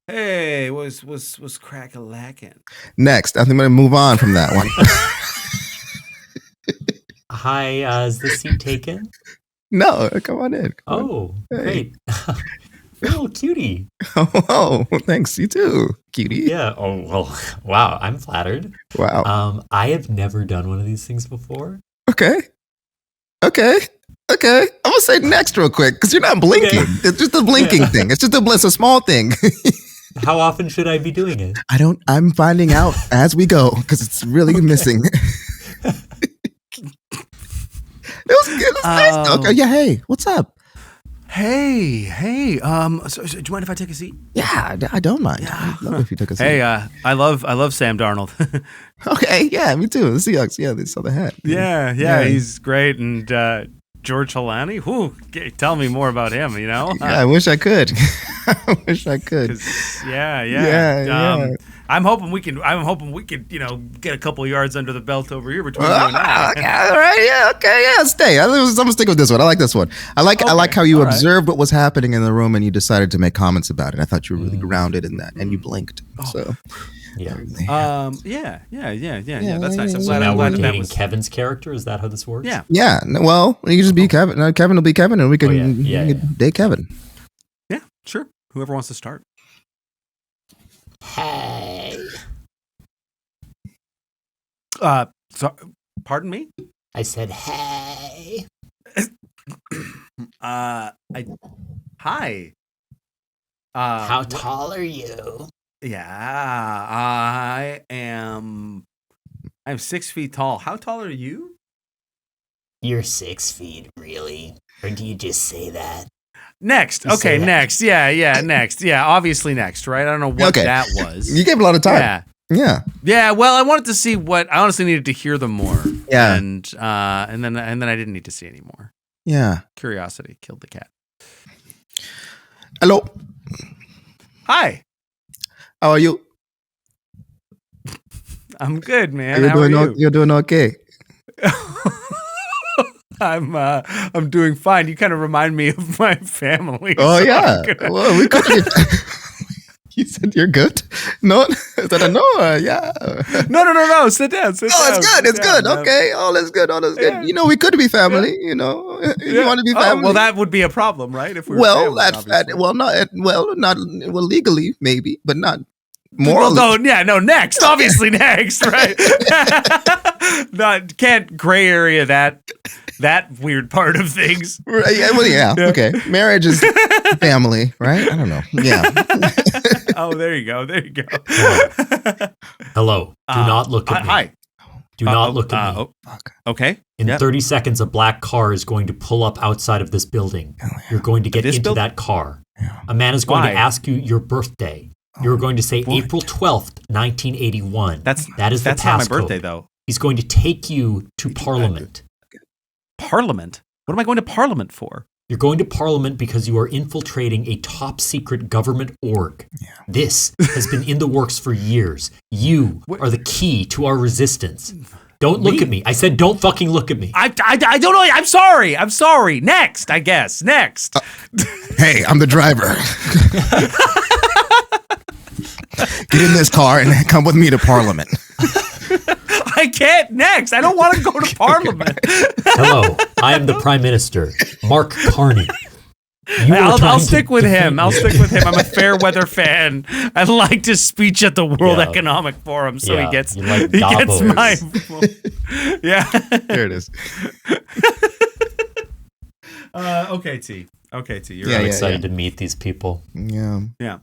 [SPEAKER 1] Hey, was crack-a-lackin'.
[SPEAKER 3] Next, I think I'm gonna move on from that one.
[SPEAKER 2] Hi, is the seat taken?
[SPEAKER 3] No, come on in.
[SPEAKER 2] Great. You're a little cutie.
[SPEAKER 3] Oh, thanks. You too, cutie.
[SPEAKER 2] Yeah. Oh, well, wow. I'm flattered.
[SPEAKER 3] Wow.
[SPEAKER 2] I have never done one of these things before.
[SPEAKER 3] Okay. I'm gonna say next real quick because you're not blinking. Okay. It's just a blinking thing. It's just a small thing.
[SPEAKER 2] How often should I be doing it?
[SPEAKER 3] I'm finding out as we go because it's really missing. It was nice. Okay. Yeah. Hey, what's up?
[SPEAKER 1] Hey. So, do you mind if I take a seat?
[SPEAKER 3] Yeah, I don't mind.
[SPEAKER 1] Yeah.
[SPEAKER 3] I'd love if you took a seat.
[SPEAKER 1] Hey, I love Sam Darnold.
[SPEAKER 3] Okay. Yeah, me too. The Seahawks. Yeah, they saw the hat.
[SPEAKER 1] Yeah. He's great. And George Holani. Tell me more about him. You know.
[SPEAKER 3] Yeah, I wish I could.
[SPEAKER 1] Yeah. I'm hoping we can. Get a couple yards under the belt over here between you and I.
[SPEAKER 3] Okay, all right. Yeah. Okay. Yeah. Stay. I'm gonna stick with this one. I like this one. I like how you observed what was happening in the room and you decided to make comments about it. I thought you were really grounded in that, and you blinked. So.
[SPEAKER 2] Yeah.
[SPEAKER 1] That's nice. I'm
[SPEAKER 2] So
[SPEAKER 1] glad.
[SPEAKER 2] now
[SPEAKER 1] I'm
[SPEAKER 2] we're
[SPEAKER 1] glad
[SPEAKER 2] dating
[SPEAKER 1] that
[SPEAKER 2] Kevin's character. Is that how this works?
[SPEAKER 1] Yeah.
[SPEAKER 3] Yeah. Well, you can just be Kevin. Kevin will be Kevin, and we can, date Kevin.
[SPEAKER 1] Yeah. Sure. Whoever wants to start.
[SPEAKER 2] Hey.
[SPEAKER 1] So, pardon me?
[SPEAKER 2] I said, hey.
[SPEAKER 1] Hi.
[SPEAKER 2] How tall are you?
[SPEAKER 1] Yeah, I'm 6 feet tall. How tall are you?
[SPEAKER 2] You're 6 feet, really? Or do you just say that?
[SPEAKER 1] Next. Okay, next. Yeah, next. Yeah, obviously next, right? I don't know what that was.
[SPEAKER 3] You gave a lot of time. Yeah.
[SPEAKER 1] Well, I wanted to see what I honestly needed to hear them more.
[SPEAKER 3] Yeah.
[SPEAKER 1] And then I didn't need to see any more.
[SPEAKER 3] Yeah.
[SPEAKER 1] Curiosity killed the cat.
[SPEAKER 3] Hello.
[SPEAKER 1] Hi.
[SPEAKER 3] How are you?
[SPEAKER 1] I'm good, man. How are you?
[SPEAKER 3] You're doing okay.
[SPEAKER 1] I'm doing fine. You kind of remind me of my family.
[SPEAKER 3] Oh, so yeah. Well, we could. You said you're good? No? Is that a no? Yeah.
[SPEAKER 1] No. Sit down.
[SPEAKER 3] It's good. It's good. Okay. All is good.
[SPEAKER 1] Yeah.
[SPEAKER 3] You know, we could be family. You know, you want to be family.
[SPEAKER 1] Well, that would be a problem, right? If we were family,
[SPEAKER 3] legally maybe, but not morally.
[SPEAKER 1] Well, next. Obviously, next, right? Can't gray area that weird part of things.
[SPEAKER 3] Right, yeah. Okay. Marriage is family, right? I don't know. Yeah.
[SPEAKER 1] Oh, there you go.
[SPEAKER 2] Hello. Do not look at me.
[SPEAKER 1] Hi.
[SPEAKER 2] Do not look at me.
[SPEAKER 1] Okay.
[SPEAKER 2] In 30 seconds, a black car is going to pull up outside of this building. You're going to get into that car. Yeah. A man is going to ask you your birthday. You're going to say April 12th, 1981. That is the passcode. That's not my birthday, though. He's going to take you to Parliament.
[SPEAKER 1] Parliament? What am I going to Parliament for?
[SPEAKER 2] You're going to Parliament because you are infiltrating a top secret government org. Yeah. This has been in the works for years. You are the key to our resistance. Don't look at me. I said don't fucking look at me.
[SPEAKER 1] I don't know. I'm sorry. Next, I guess. Next.
[SPEAKER 3] Hey, I'm the driver. Get in this car and come with me to Parliament.
[SPEAKER 1] I can't. Next. I don't want to go to Parliament.
[SPEAKER 2] Hello, I am the Prime Minister, Mark Carney.
[SPEAKER 1] I'll stick with him. I'm a fair weather fan. I like to speech at the World Economic Forum, so he gets my. Yeah.
[SPEAKER 3] There it is.
[SPEAKER 1] Okay, T. You're
[SPEAKER 2] I'm excited to meet these people.
[SPEAKER 3] Yeah.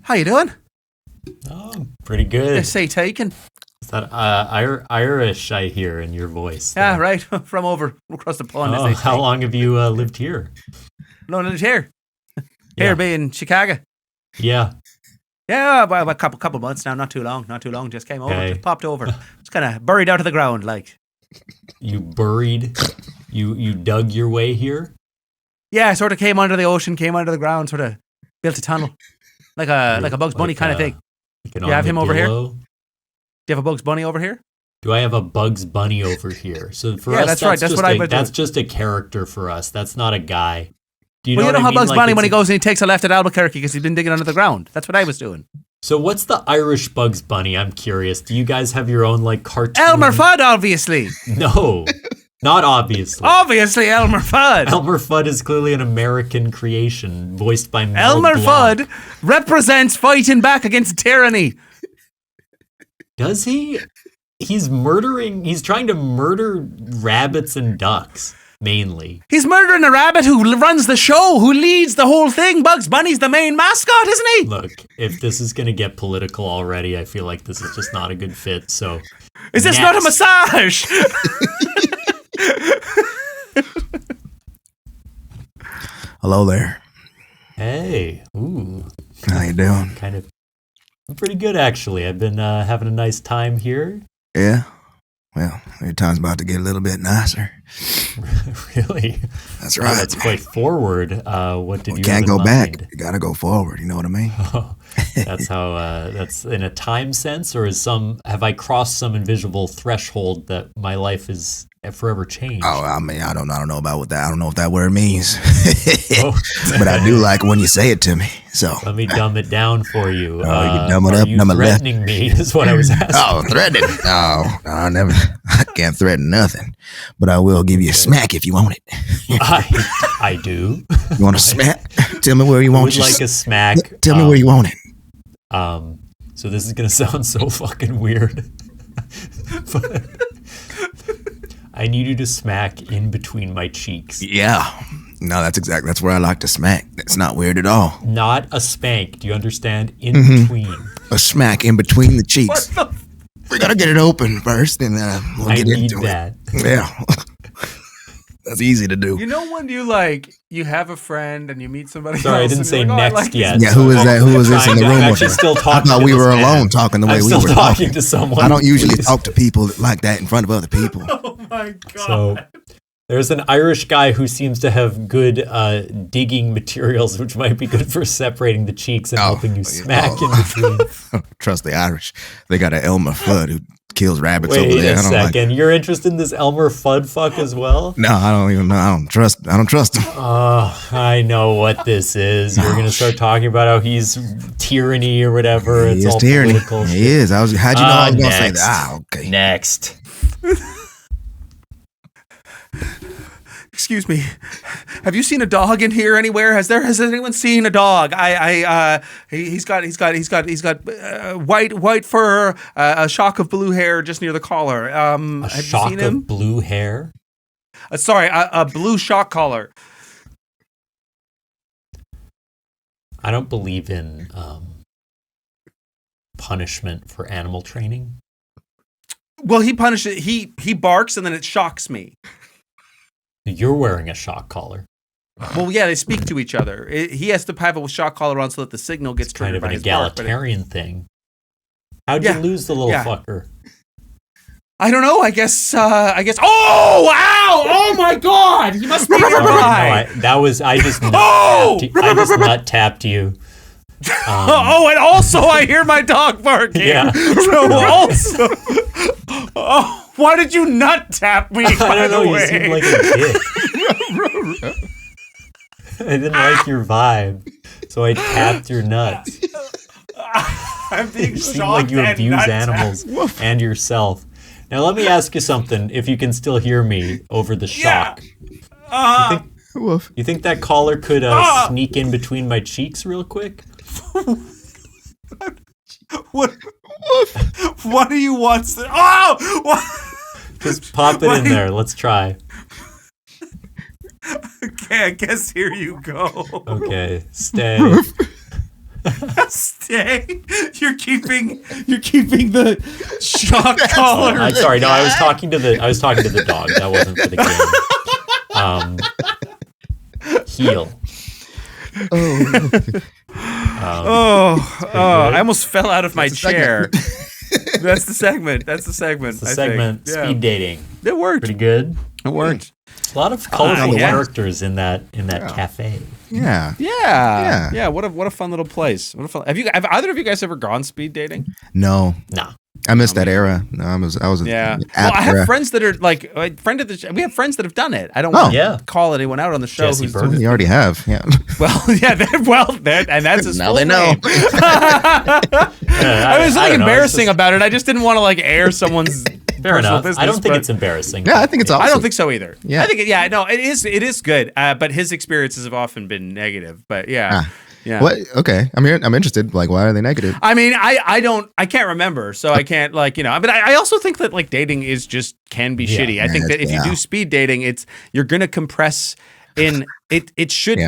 [SPEAKER 1] How you doing?
[SPEAKER 2] Oh, pretty good.
[SPEAKER 1] Essay taken.
[SPEAKER 2] Is that Irish I hear in your voice?
[SPEAKER 1] Yeah, right. From over across the pond.
[SPEAKER 2] Oh, how long have you lived here?
[SPEAKER 1] No, lived here. Here, be in Chicago.
[SPEAKER 2] Yeah.
[SPEAKER 1] Yeah, well, a couple months now. Not too long. Just came over. Just popped over. It's kind of buried out of the ground, like.
[SPEAKER 2] You buried? You dug your way here?
[SPEAKER 1] Yeah, I sort of came under the ocean, came under the ground, sort of built a tunnel, like a Bugs Bunny kind of thing.
[SPEAKER 2] Like
[SPEAKER 1] you have him over here? Do you have a Bugs Bunny over here?
[SPEAKER 2] Do I have a Bugs Bunny over here? So for us,
[SPEAKER 1] that's right. That's what I would do.
[SPEAKER 2] That's just a character for us. That's not a guy. Do you
[SPEAKER 1] know
[SPEAKER 2] what I
[SPEAKER 1] how
[SPEAKER 2] mean?
[SPEAKER 1] Bugs Bunny when he goes and he takes a left at Albuquerque because he's been digging under the ground. That's what I was doing.
[SPEAKER 2] So what's the Irish Bugs Bunny? I'm curious. Do you guys have your own cartoon?
[SPEAKER 1] Elmer Fudd, obviously.
[SPEAKER 2] No. Not obviously.
[SPEAKER 1] Obviously, Elmer Fudd.
[SPEAKER 2] Elmer Fudd is clearly an American creation, voiced by Mel
[SPEAKER 1] Elmer
[SPEAKER 2] Blanc.
[SPEAKER 1] Fudd represents fighting back against tyranny.
[SPEAKER 2] Does he? He's trying to murder rabbits and ducks, mainly.
[SPEAKER 1] He's murdering a rabbit who runs the show, who leads the whole thing. Bugs Bunny's the main mascot, isn't he?
[SPEAKER 2] Look, if this is going to get political already, I feel like this is just not a good fit, so...
[SPEAKER 1] Is this not a massage?
[SPEAKER 3] Hello there.
[SPEAKER 2] Hey. Ooh.
[SPEAKER 3] How you doing?
[SPEAKER 2] I'm pretty good, actually. I've been having a nice time here.
[SPEAKER 3] Yeah? Well, your time's about to get a little bit nicer.
[SPEAKER 2] Really?
[SPEAKER 3] That's right.
[SPEAKER 2] Oh, that's quite forward. What did you
[SPEAKER 3] can't
[SPEAKER 2] have in
[SPEAKER 3] go
[SPEAKER 2] mind?
[SPEAKER 3] back. You gotta go forward. You know what I mean?
[SPEAKER 2] Oh, that's how. That's in a time sense, or have I crossed some invisible threshold that my life is forever changed?
[SPEAKER 3] Oh, I mean, I don't know about that. I don't know what that word means. But I do like when you say it to me. So
[SPEAKER 2] let me dumb it down for you.
[SPEAKER 3] You dumb it up.
[SPEAKER 2] Are you threatening me? Is what I was asking.
[SPEAKER 3] Oh, threatening? No, I never. I can't threaten nothing. But I will give you a smack if you want it.
[SPEAKER 2] I do.
[SPEAKER 3] You want a smack? Tell me where you want it.
[SPEAKER 2] Would like a smack.
[SPEAKER 3] Tell me where you want it.
[SPEAKER 2] So this is gonna sound so fucking weird. I need you to smack in between my cheeks.
[SPEAKER 3] Yeah. No, that's where I like to smack. It's not weird at all.
[SPEAKER 2] Not a spank. Do you understand? In between.
[SPEAKER 3] A smack in between the cheeks. We gotta get it open first, and then we'll get into
[SPEAKER 2] that.
[SPEAKER 3] It. Yeah. That's easy to do.
[SPEAKER 1] You know when you have a friend and you meet somebody
[SPEAKER 2] Sorry,
[SPEAKER 1] else?
[SPEAKER 2] I didn't say next yet.
[SPEAKER 3] Yeah, who is that? Who was this in the room?
[SPEAKER 2] I'm actually still talking.
[SPEAKER 3] I thought we were alone talking the way we were talking
[SPEAKER 2] to someone.
[SPEAKER 3] I don't usually talk to people like that in front of other people.
[SPEAKER 1] Oh my God.
[SPEAKER 2] So there's an Irish guy who seems to have good digging materials, which might be good for separating the cheeks and helping you smack in between.
[SPEAKER 3] Trust the Irish. They got an Elmer Fudd who kills rabbits over
[SPEAKER 2] Wait
[SPEAKER 3] there.
[SPEAKER 2] a second. You're interested in this Elmer Fudd fuck as well?
[SPEAKER 3] No, I don't even know. I don't trust him.
[SPEAKER 2] Oh, I know what this is. You're going to start talking about how he's tyranny or whatever. It's all
[SPEAKER 3] tyranny.
[SPEAKER 2] political shit.
[SPEAKER 3] He is. How'd you know I was going to say that? Okay.
[SPEAKER 2] Next.
[SPEAKER 1] Excuse me. Have you seen a dog in here anywhere? Has anyone seen a dog? He's got white fur, a shock of blue hair just near the collar. Have you seen him?
[SPEAKER 2] Of blue hair?
[SPEAKER 1] Sorry, a blue shock collar.
[SPEAKER 2] I don't believe in punishment for animal training.
[SPEAKER 1] Well, he punishes. He barks and then it shocks me.
[SPEAKER 2] You're wearing a shock collar.
[SPEAKER 1] Well, yeah, they speak to each other. He has to have a shock collar on so that the signal gets triggered by his bark.
[SPEAKER 2] Kind of an egalitarian thing. How'd you lose the little fucker?
[SPEAKER 1] I don't know. I guess. Oh! Ow! Oh my God! You must be nearby.
[SPEAKER 2] I just nut tapped you.
[SPEAKER 1] And also I hear my dog barking.
[SPEAKER 2] Yeah.
[SPEAKER 1] So also. Oh. Why did you nut tap me, by the way?
[SPEAKER 2] You seemed like a dick. I didn't like your vibe, so I tapped your nuts.
[SPEAKER 1] I'm being
[SPEAKER 2] shocked. It seemed
[SPEAKER 1] and
[SPEAKER 2] like you abuse animals and yourself. Now let me ask you something, if you can still hear me over the shock. You think that collar could sneak in between my cheeks real quick?
[SPEAKER 1] What do you want? Oh! What?
[SPEAKER 2] Just pop it in there. Let's try.
[SPEAKER 1] Okay, I guess here you go.
[SPEAKER 2] Okay, stay.
[SPEAKER 1] Stay. You're keeping the shock collar.
[SPEAKER 2] I'm sorry. No, I was talking to the dog. That wasn't for the game. Heel.
[SPEAKER 1] I almost fell out of my chair. That's the segment. It's the segment.
[SPEAKER 2] Speed dating.
[SPEAKER 1] It worked.
[SPEAKER 2] Pretty good.
[SPEAKER 1] It worked.
[SPEAKER 2] A lot of colorful characters in that cafe.
[SPEAKER 1] Yeah. What a fun little place. Have either of you guys ever gone speed dating?
[SPEAKER 3] No. I missed that era. No, I was.
[SPEAKER 1] Yeah. Well, I have friends that are like we have friends that have done it. I don't want to call anyone out on the show.
[SPEAKER 3] You already have. Yeah.
[SPEAKER 1] Well, yeah. And that's his
[SPEAKER 3] now they know.
[SPEAKER 1] Name. I was something embarrassing about it. I just didn't want to like air someone's.
[SPEAKER 2] Fair enough.
[SPEAKER 1] Business,
[SPEAKER 2] I don't think it's embarrassing.
[SPEAKER 3] Yeah, I think it's awesome.
[SPEAKER 1] I don't think so either.
[SPEAKER 3] Yeah.
[SPEAKER 1] I think it is good. But his experiences have often been negative. But yeah. Yeah.
[SPEAKER 3] What? Okay. I'm interested. Like, why are they negative?
[SPEAKER 1] I mean, I can't remember, so I can't but I also think that like dating can be shitty. I think that if you do speed dating, you're gonna compress in it. It should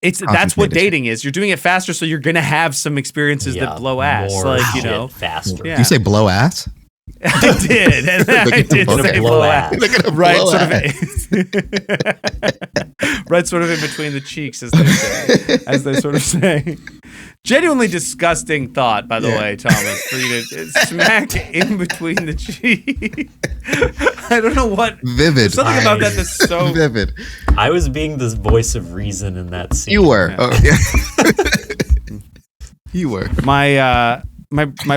[SPEAKER 1] that's what dating is. You're doing it faster, so you're gonna have some experiences that blow ass.
[SPEAKER 2] Faster.
[SPEAKER 3] Yeah. You say blow ass?
[SPEAKER 1] I did. I did say blow ass. Right, sort of in between the cheeks, as they sort of say. Genuinely disgusting thought, by the way, Thomas, for you to smack in between the cheeks. I don't know what.
[SPEAKER 3] Vivid.
[SPEAKER 1] There's something about that that's so
[SPEAKER 3] vivid.
[SPEAKER 2] I was being the voice of reason in that scene.
[SPEAKER 3] You were. Yeah. Oh, yeah. You were.
[SPEAKER 1] My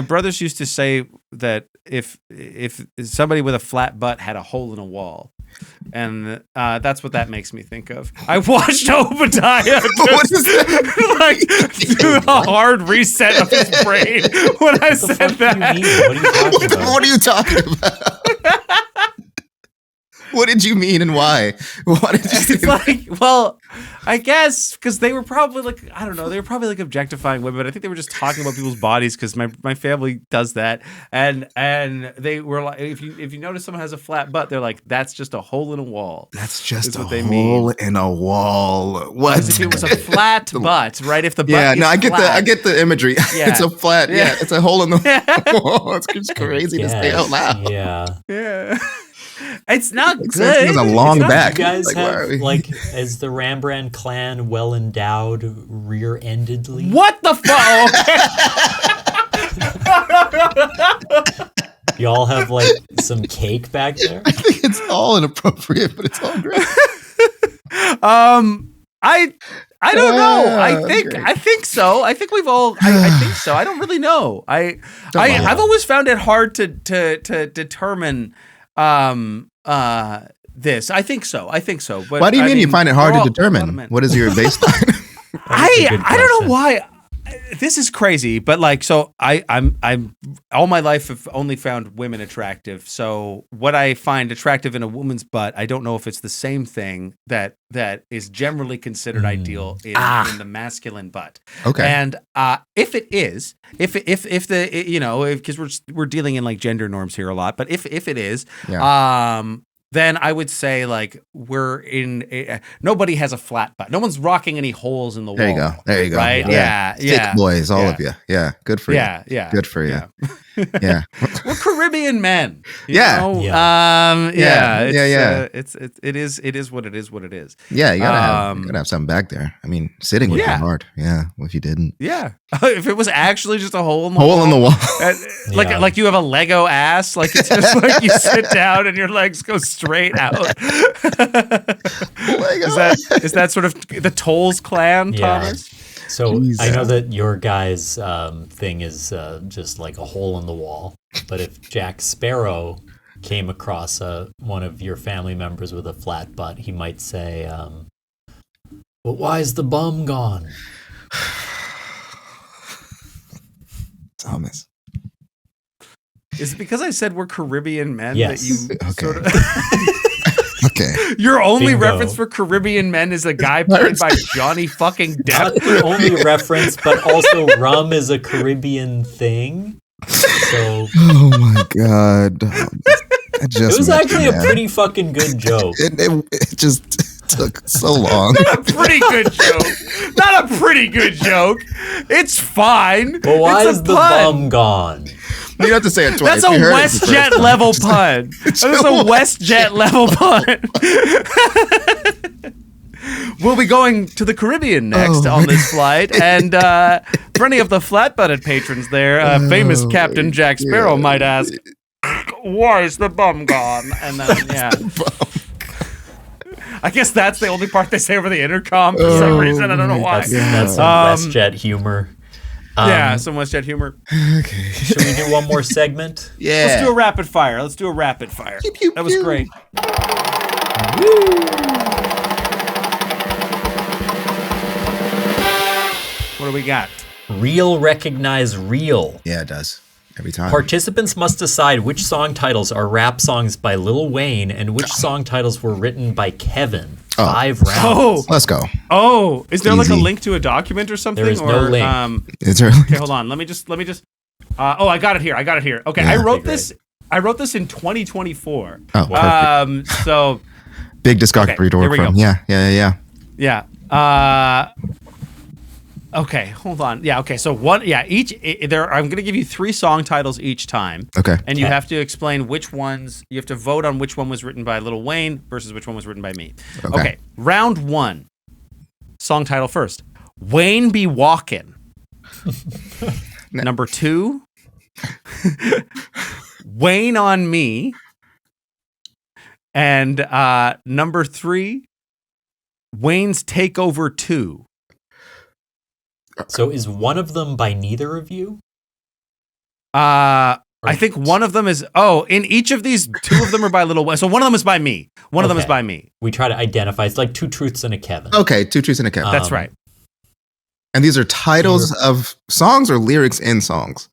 [SPEAKER 1] brothers used to say that if somebody with a flat butt had a hole in a wall, and that's what that makes me think of. I watched Obediah do a hard reset of his brain when I said that.
[SPEAKER 3] What are you talking about? What did you mean and why? Why did you say
[SPEAKER 1] It's like, well, I guess because they were probably like, I don't know, they were probably like objectifying women. I think they were just talking about people's bodies because my family does that, and they were like, if you notice someone has a flat butt, they're like, that's just a hole in a wall.
[SPEAKER 3] That's just a hole in a wall. What?
[SPEAKER 1] As if it was a flat butt, right? If the butt
[SPEAKER 3] yeah,
[SPEAKER 1] is
[SPEAKER 3] no, I
[SPEAKER 1] flat.
[SPEAKER 3] get the imagery.
[SPEAKER 1] Yeah.
[SPEAKER 3] It's a flat. Yeah, it's a hole in the wall. It's just crazy to say out loud.
[SPEAKER 1] Yeah. It's not good.
[SPEAKER 3] It has a long back.
[SPEAKER 2] You guys have, like, is the Ramberran clan well endowed rear-endedly?
[SPEAKER 1] What the fuck?
[SPEAKER 2] Y'all have, like, some cake back there?
[SPEAKER 3] I think it's all inappropriate, but it's all great.
[SPEAKER 1] I don't know. I think so. I think we've all. I think so. I don't really know. I've always found it hard to determine this. I think so. But
[SPEAKER 3] why do you mean you find it hard to determine? What is your baseline?
[SPEAKER 1] I don't know why. This is crazy, but like, so I'm all my life have only found women attractive. So what I find attractive in a woman's butt, I don't know if it's the same thing that is generally considered ideal in the masculine butt.
[SPEAKER 3] Okay.
[SPEAKER 1] And if it is, if the, you know, because we're dealing in like gender norms here a lot, but if it is, then I would say like we're in nobody has a flat butt. No one's rocking any holes in the wall.
[SPEAKER 3] There you go.
[SPEAKER 1] Right? Yeah.
[SPEAKER 3] Thick boys, all of you. Yeah. Good for you.
[SPEAKER 1] Yeah.
[SPEAKER 3] Good for you. Yeah.
[SPEAKER 1] We're Caribbean men. It is what it is.
[SPEAKER 3] Yeah, you gotta have something back there. I mean, sitting would be hard. Yeah, if you didn't.
[SPEAKER 1] Yeah. If it was actually just a hole in the wall. Like you have a Lego ass, like it's just like you sit down and your legs go straight out. Is that sort of the Toles clan, Thomas?
[SPEAKER 2] So I know that your guys' thing is just like a hole in the wall. But if Jack Sparrow came across one of your family members with a flat butt, he might say, "But why is the bum gone?"
[SPEAKER 3] Thomas.
[SPEAKER 1] Is it because I said we're Caribbean men
[SPEAKER 2] that
[SPEAKER 1] you sort of...
[SPEAKER 3] Okay.
[SPEAKER 1] Your only reference for Caribbean men is a guy played by Johnny fucking Depp.
[SPEAKER 2] Not the only reference, but also rum is a Caribbean thing. So,
[SPEAKER 3] oh my god,
[SPEAKER 2] it was actually a pretty fucking good joke.
[SPEAKER 3] It just took so long.
[SPEAKER 1] Not a pretty good joke. Not a pretty good joke. It's fine.
[SPEAKER 2] But why is the bum gone?
[SPEAKER 3] You don't have to say it twice.
[SPEAKER 1] That's a WestJet level pun. That's a WestJet level pun. We'll be going to the Caribbean next on this flight, and for any of the flat-butted patrons there, famous Captain Jack Sparrow might ask, "Why is the bum gone?" And then, I guess that's the only part they say over the intercom for some reason. I don't know why.
[SPEAKER 2] That's some WestJet humor.
[SPEAKER 1] Some WestJet humor.
[SPEAKER 3] Okay.
[SPEAKER 2] Should we do one more segment?
[SPEAKER 3] Yeah.
[SPEAKER 1] Let's do a rapid fire.
[SPEAKER 3] Pew, pew,
[SPEAKER 1] That was
[SPEAKER 3] pew.
[SPEAKER 1] great. What do we got?
[SPEAKER 2] Real recognize real.
[SPEAKER 3] Yeah, it does. Every time.
[SPEAKER 2] Participants must decide which song titles are rap songs by Lil Wayne and which song titles were written by Kevin. 5 rounds.
[SPEAKER 1] Oh,
[SPEAKER 3] let's go.
[SPEAKER 1] Oh, is there like a
[SPEAKER 3] Easy.
[SPEAKER 1] link to a document or something?
[SPEAKER 2] There is no link.
[SPEAKER 3] Is there?
[SPEAKER 1] Okay, hold on. Let me just. I got it here. Okay,
[SPEAKER 3] Yeah.
[SPEAKER 1] I wrote this in 2024.
[SPEAKER 3] Oh, perfect.
[SPEAKER 1] So
[SPEAKER 3] Big discography to work from. Yeah.
[SPEAKER 1] yeah. Okay, hold on. Yeah, okay. So I'm going to give you 3 song titles each time.
[SPEAKER 3] Okay.
[SPEAKER 1] And you have to explain which ones, you have to vote on which one was written by Lil Wayne versus which one was written by me. Okay. Round 1. Song title first. Wayne Be Walkin'. Number 2. Wayne on Me. And number 3. Wayne's Takeover 2.
[SPEAKER 2] So is one of them by neither of you?
[SPEAKER 1] I think one of them is. In each of these, 2 of them are by Lil Wayne. So one of them is by me. One of them is by me.
[SPEAKER 2] We try to identify. It's like 2 truths and a Kevin.
[SPEAKER 3] Okay, 2 truths and a Kevin.
[SPEAKER 1] That's right.
[SPEAKER 3] And these are titles of songs or lyrics in songs?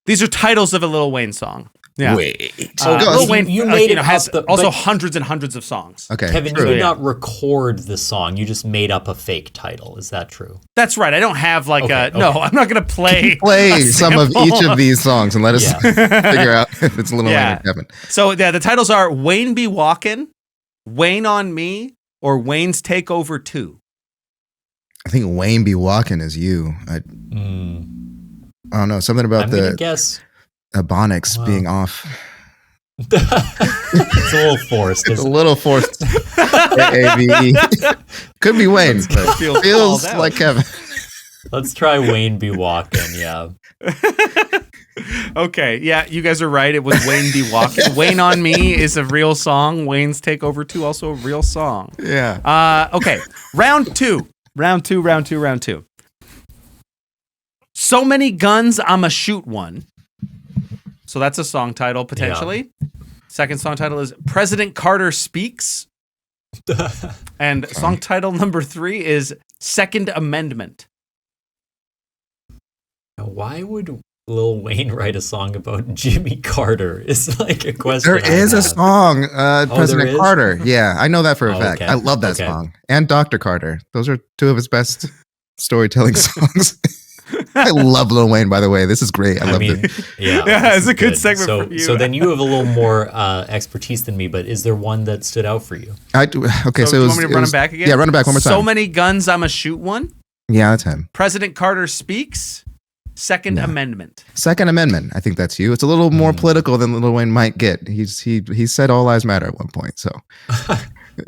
[SPEAKER 1] These are titles of a Lil Wayne song. Yeah.
[SPEAKER 3] Wait.
[SPEAKER 1] Lil Wayne,
[SPEAKER 2] you made it
[SPEAKER 1] has
[SPEAKER 2] up,
[SPEAKER 1] also hundreds and hundreds of songs.
[SPEAKER 3] Okay.
[SPEAKER 2] Kevin,
[SPEAKER 3] true.
[SPEAKER 2] you did not record the song. You just made up a fake title. Is that true?
[SPEAKER 1] That's right. I don't have like
[SPEAKER 2] No,
[SPEAKER 1] I'm not going to play.
[SPEAKER 3] Play some of each of these songs and let us figure out if it's Lil Wayne or Kevin.
[SPEAKER 1] So the titles are Wayne Be Walkin', Wayne on Me, or Wayne's Takeover 2.
[SPEAKER 3] I think Wayne Be Walkin' is you. I don't know. Something about the Ebonics being off.
[SPEAKER 2] It's a little forced.
[SPEAKER 3] It's a little forced. AAVE. Could be Wayne, but feels like Kevin.
[SPEAKER 2] Let's try Wayne Be Walkin', yeah.
[SPEAKER 1] Okay, yeah, you guys are right. It was Wayne Be Walkin'. Wayne on Me is a real song. Wayne's Takeover 2, also a real song.
[SPEAKER 3] Yeah.
[SPEAKER 1] Okay, round two. So Many Guns, I'ma Shoot One. So that's a song title, potentially. Yeah. Second song title is President Carter Speaks. And song title number 3 is Second Amendment.
[SPEAKER 2] Now, why would Lil Wayne write a song about Jimmy Carter? It's like a question.
[SPEAKER 3] There is a song, President Carter. Yeah, I know that for a fact.
[SPEAKER 2] Okay.
[SPEAKER 3] I love that song. And Dr. Carter. Those are 2 of his best storytelling songs. I love Lil Wayne, by the way. This is great. I love it.
[SPEAKER 1] Yeah, it's a good segment for you.
[SPEAKER 2] So then you have a little more expertise than me, but is there one that stood out for you?
[SPEAKER 3] I do. Okay, so
[SPEAKER 1] you want me to run it back again?
[SPEAKER 3] Yeah, run it back one more time.
[SPEAKER 1] So Many Guns, I'ma Shoot One.
[SPEAKER 3] Yeah, that's him.
[SPEAKER 1] President Carter Speaks. Second Amendment.
[SPEAKER 3] Second Amendment. I think that's you. It's a little more political than Lil Wayne might get. He said all lives matter at one point. So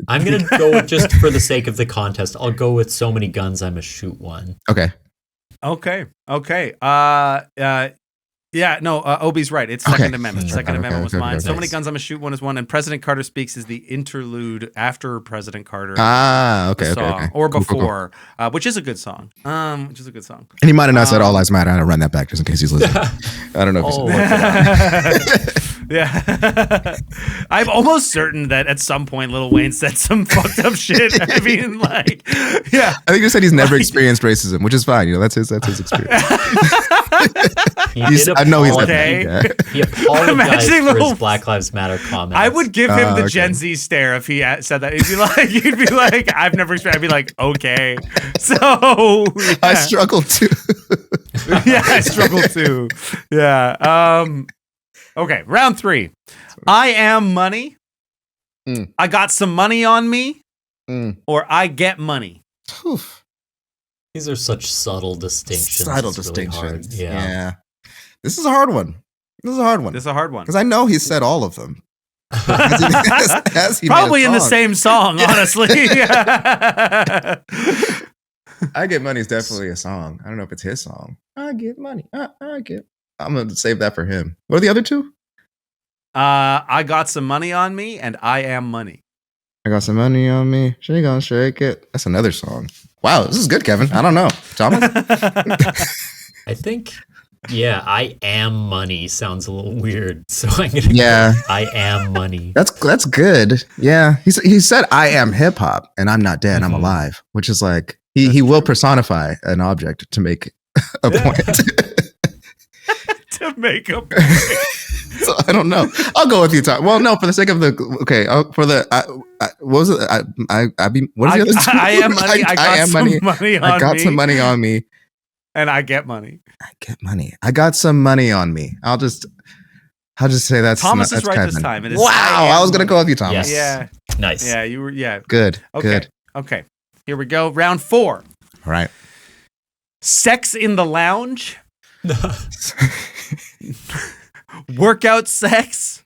[SPEAKER 2] I'm gonna go just for the sake of the contest. I'll go with So Many Guns, I'ma Shoot One.
[SPEAKER 3] Okay.
[SPEAKER 1] Obi's right. It's Second Amendment. Second Amendment was mine. So Many Guns, I'ma Shoot One is one, and President Carter Speaks is the interlude after President Carter.
[SPEAKER 3] Okay.
[SPEAKER 1] Or before, cool. Which is a good song. And
[SPEAKER 3] he might have not said all lives matter. I don't run that back just in case he's listening. I don't know if he's
[SPEAKER 1] Yeah. I'm almost certain that at some point Lil Wayne said some fucked up shit. I mean, like, yeah.
[SPEAKER 3] I think you said he's never experienced racism, which is fine. You know, that's his experience. I know he's
[SPEAKER 2] He apologized for his Black Lives Matter comment.
[SPEAKER 1] I would give him the Gen Z stare if he said that. He'd be like, I've never experienced. I'd be like, okay. So yeah.
[SPEAKER 3] I struggle too.
[SPEAKER 1] Yeah, I struggle too. Yeah. Okay, round 3. I Am Money. I Got Some Money on Me. Or I Get Money.
[SPEAKER 2] These are such subtle distinctions.
[SPEAKER 3] Distinctions.
[SPEAKER 2] Really yeah.
[SPEAKER 3] This is a hard one. Because I know he said all of them.
[SPEAKER 1] Probably in the same song, honestly.
[SPEAKER 3] I Get Money is definitely a song. I don't know if it's his song. I get money. I'm going to save that for him. What are the other 2?
[SPEAKER 1] I Got Some Money on Me and I Am Money.
[SPEAKER 3] I got some money on me. She gonna shake it. That's another song. Wow, this is good, Kevin. I don't know. Thomas?
[SPEAKER 2] I think, I Am Money sounds a little weird. So I'm going to
[SPEAKER 3] go,
[SPEAKER 2] I Am Money.
[SPEAKER 3] That's good. Yeah. He said, I am hip hop and I'm not dead. I'm alive, which is like, he will personify an object to make a point.
[SPEAKER 1] To make a point.
[SPEAKER 3] So I don't know. I'll go with you, Tom. Well, no, for the sake of what was it? What is the other?
[SPEAKER 1] I am money. I got some money on me.
[SPEAKER 3] I got some money on me.
[SPEAKER 1] And I get money.
[SPEAKER 3] I got some money on me. I'll just say that's
[SPEAKER 1] Thomas
[SPEAKER 3] is
[SPEAKER 1] right
[SPEAKER 3] Kevin.
[SPEAKER 1] This time. It is
[SPEAKER 3] wow, I was gonna go with you, Thomas.
[SPEAKER 1] Yes.
[SPEAKER 2] Yeah. Nice.
[SPEAKER 1] Yeah, you were. Yeah.
[SPEAKER 3] Good.
[SPEAKER 1] Okay. Here we go. Round 4.
[SPEAKER 3] All right.
[SPEAKER 1] Sex in the Lounge. Workout sex.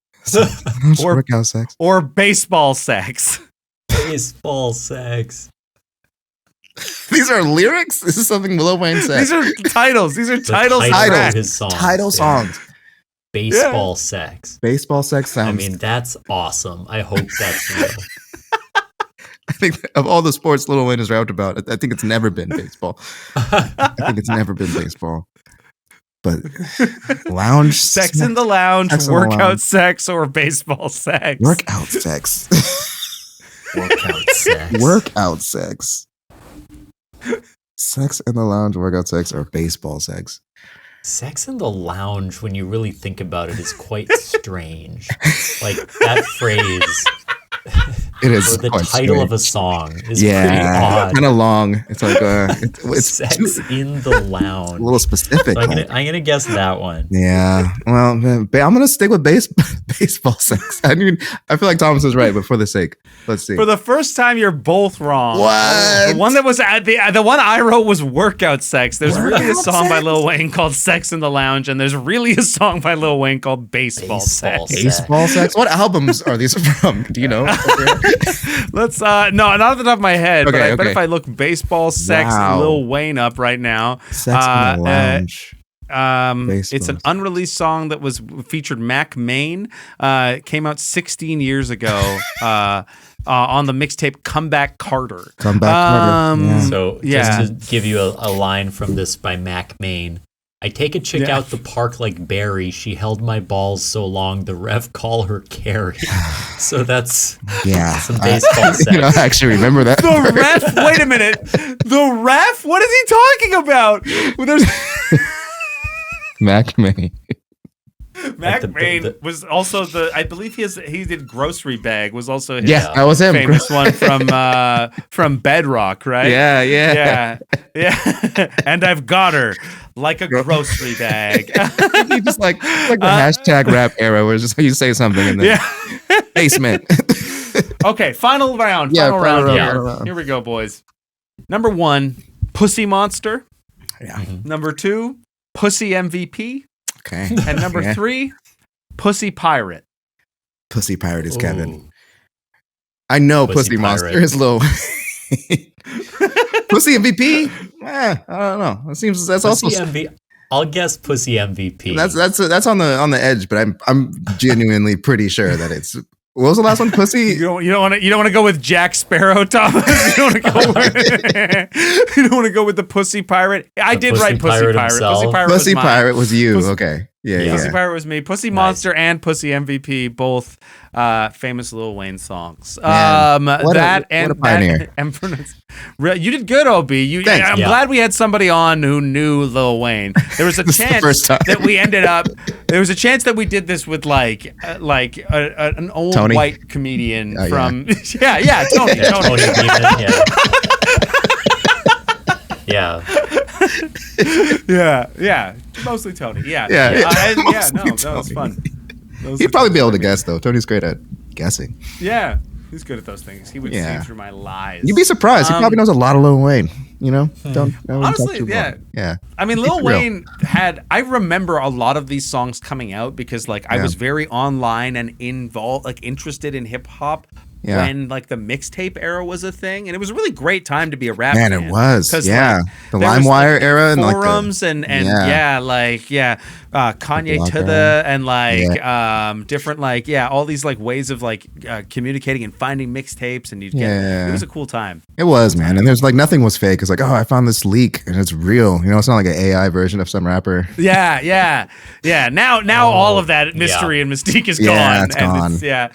[SPEAKER 3] Workout sex.
[SPEAKER 1] Or baseball sex.
[SPEAKER 2] Baseball sex.
[SPEAKER 3] These are lyrics? This is something Lil Wayne said.
[SPEAKER 1] These are titles. These are titles.
[SPEAKER 2] His songs.
[SPEAKER 3] Title songs.
[SPEAKER 2] Baseball sex.
[SPEAKER 3] Baseball sex sounds.
[SPEAKER 2] I mean, that's awesome. I hope that's real.
[SPEAKER 3] I think of all the sports Lil Wayne has rapped about, I think it's never been baseball. But lounge
[SPEAKER 1] sex in the lounge, workout sex, or baseball sex.
[SPEAKER 3] Workout sex. Workout sex. Sex in the lounge, workout sex, or baseball sex.
[SPEAKER 2] Sex in the Lounge, when you really think about it, is quite strange. Like that phrase.
[SPEAKER 3] It is.
[SPEAKER 2] Or the title
[SPEAKER 3] strange.
[SPEAKER 2] of a song is pretty odd.
[SPEAKER 3] Kind of long. It's like it's
[SPEAKER 2] Sex in the Lounge.
[SPEAKER 3] A little specific.
[SPEAKER 2] So I'm gonna guess that one.
[SPEAKER 3] Yeah. Well, I'm gonna stick with baseball sex. I mean, I feel like Thomas is right, but for the sake, let's see.
[SPEAKER 1] For the first time, you're both wrong.
[SPEAKER 3] What?
[SPEAKER 1] The one that was the one I wrote was workout sex. There's really a song by Lil Wayne called "Sex in the Lounge," and there's really a song by Lil Wayne called "Baseball Sex."
[SPEAKER 3] Baseball sex. What albums are these from? Do you know?
[SPEAKER 1] Let's no, not off the top of my head, but I bet if I look baseball sex Lil Wayne up right now,
[SPEAKER 3] Sex in the Lounge.
[SPEAKER 1] It's an unreleased song that was featured Mac Main. Came out 16 years ago on the mixtape Comeback Carter.
[SPEAKER 2] So just to give you a line from this by Mac Main. I take a chick out the park like Barry. She held my balls so long, the ref call her Carrie. So that's some baseball sex.
[SPEAKER 3] I actually remember that.
[SPEAKER 1] The ref? Wait a minute. The ref? What is he talking about? Well, there's
[SPEAKER 3] Mac Main.
[SPEAKER 1] Mac Main was also I believe he did Grocery Bag was also his
[SPEAKER 3] that was him.
[SPEAKER 1] Famous one from Bedrock, right?
[SPEAKER 3] Yeah.
[SPEAKER 1] And I've got her like a grocery bag.
[SPEAKER 3] You just like the hashtag rap era where it's just you say something in the basement.
[SPEAKER 1] Okay, final round. Final round. Here we go, boys. Number 1, Pussy Monster.
[SPEAKER 3] Yeah.
[SPEAKER 1] Number 2, Pussy MVP.
[SPEAKER 3] Okay.
[SPEAKER 1] And number 3, Pussy Pirate.
[SPEAKER 3] Pussy Pirate is Kevin. I know Pussy Monster is low. Pussy MVP? I don't know. It seems that's Pussy also
[SPEAKER 2] MVP. I'll guess Pussy MVP.
[SPEAKER 3] That's on the edge, but I'm genuinely pretty sure that it's. What was the last one? Pussy.
[SPEAKER 1] You don't want to go with Jack Sparrow, Thomas. You don't want to go with the Pussy Pirate. I did write Pussy Pirate.
[SPEAKER 3] Pussy Pirate was you. Okay. Yeah.
[SPEAKER 1] Pussy Pirate was me. Pussy Monster and Pussy MVP, both famous Lil Wayne songs.
[SPEAKER 3] What a pioneer.
[SPEAKER 1] You did good, OB. I'm glad we had somebody on who knew Lil Wayne. There was a chance that we ended up. There was a chance that we did this with like an old
[SPEAKER 3] Tony?
[SPEAKER 1] white comedian from Tony.
[SPEAKER 2] Tony Beeman,
[SPEAKER 1] yeah, mostly Tony. No, that was fun.
[SPEAKER 3] He'd probably be able to guess though. Tony's great at guessing.
[SPEAKER 1] Yeah, he's good at those things. He would see through my lies.
[SPEAKER 3] You'd be surprised. He probably knows a lot of Lil Wayne.
[SPEAKER 1] Honestly, yeah. I mean, Lil Wayne I remember a lot of these songs coming out because I was very online and involved, interested in hip hop. When the mixtape era was a thing, and it was a really great time to be a rap fan.
[SPEAKER 3] It was, the LimeWire era and
[SPEAKER 1] forums and Kanye to the and different all these ways of communicating and finding mixtapes, and it was a cool time.
[SPEAKER 3] It was, man, and there's nothing was fake. It's I found this leak and it's real. It's not like an AI version of some rapper.
[SPEAKER 1] Yeah. Now all of that mystery and mystique is gone.
[SPEAKER 3] Yeah, it's gone.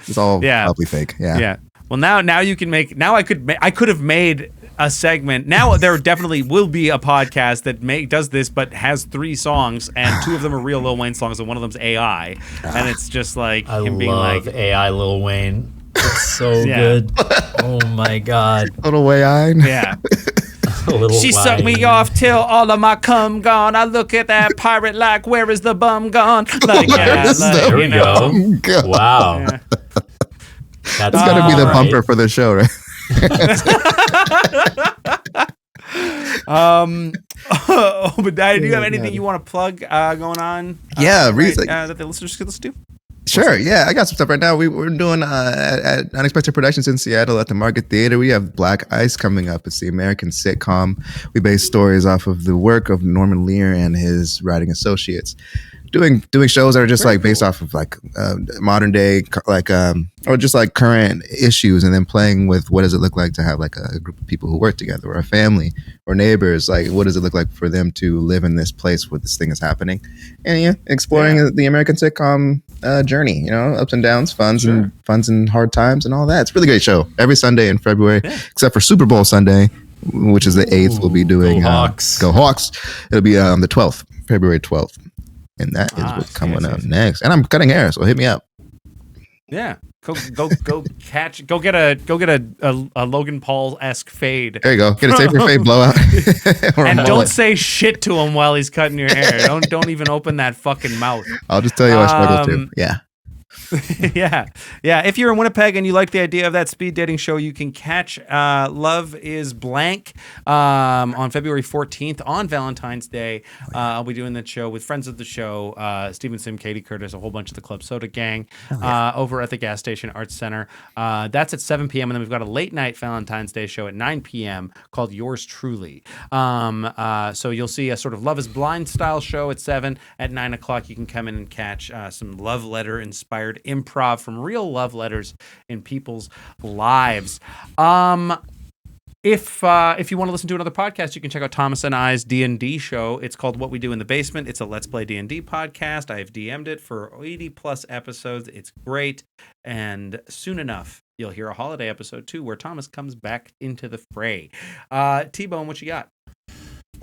[SPEAKER 3] It's all probably fake. Yeah.
[SPEAKER 1] Well, now you can make. Now I could have made a segment. Now there definitely will be a podcast that does this, but has 3 songs, and 2 of them are real Lil Wayne songs, and one of them's AI, and it's just him being
[SPEAKER 2] love AI Lil Wayne. It's so good. Oh my god.
[SPEAKER 3] Little Wayne.
[SPEAKER 1] Yeah. She sucked me off till all of my cum gone. I look at that pirate where is the bum gone?
[SPEAKER 2] There we go. Wow.
[SPEAKER 1] Yeah.
[SPEAKER 3] That's got to be the bumper for the show, right?
[SPEAKER 1] Obediah, do you have anything you want to plug going on? That the listeners could listen to?
[SPEAKER 3] Sure, yeah, I got some stuff right now. We're doing at Unexpected Productions in Seattle at the Market Theater. We have Black Ice coming up. It's the American sitcom. We base stories off of the work of Norman Lear and his writing associates. Doing shows that are just based off of modern day or just current issues, and then playing with what does it look like to have a group of people who work together, or a family or neighbors. What does it look like for them to live in this place where this thing is happening, and exploring the American sitcom journey, ups and downs, funds and hard times and all that. It's a really great show every Sunday in February, except for Super Bowl Sunday, which is the 8th. We'll be doing
[SPEAKER 2] Go Hawks.
[SPEAKER 3] Go Hawks. It'll be on the 12th. February 12th. And that is what's coming up next. And I'm cutting hair, so hit me up.
[SPEAKER 1] Yeah, go get a Logan Paul-esque fade.
[SPEAKER 3] There you go. Get a safer fade blowout.
[SPEAKER 1] And don't say shit to him while he's cutting your hair. Don't even open that fucking mouth.
[SPEAKER 3] I'll just tell you I struggle too. Yeah.
[SPEAKER 1] yeah. If you're in Winnipeg and you like the idea of that speed dating show, you can catch Love is Blank on February 14th on Valentine's Day. I'll be doing that show with friends of the show, Stephen Sim, Katie Curtis, a whole bunch of the Club Soda gang over at the Gas Station Arts Center. That's at 7 p.m. And then we've got a late night Valentine's Day show at 9 p.m. called Yours Truly. So you'll see a sort of Love is Blind style show at 7. At 9 o'clock, you can come in and catch some love letter inspired improv from real love letters in people's lives. If you want to listen to another podcast, you can check out Thomas and I's D&D show. It's called What We Do in the Basement. It's a Let's Play D&D podcast. I have DM'd it for 80 plus episodes. It's great. And soon enough, you'll hear a holiday episode too, where Thomas comes back into the fray. T-Bone, what you got?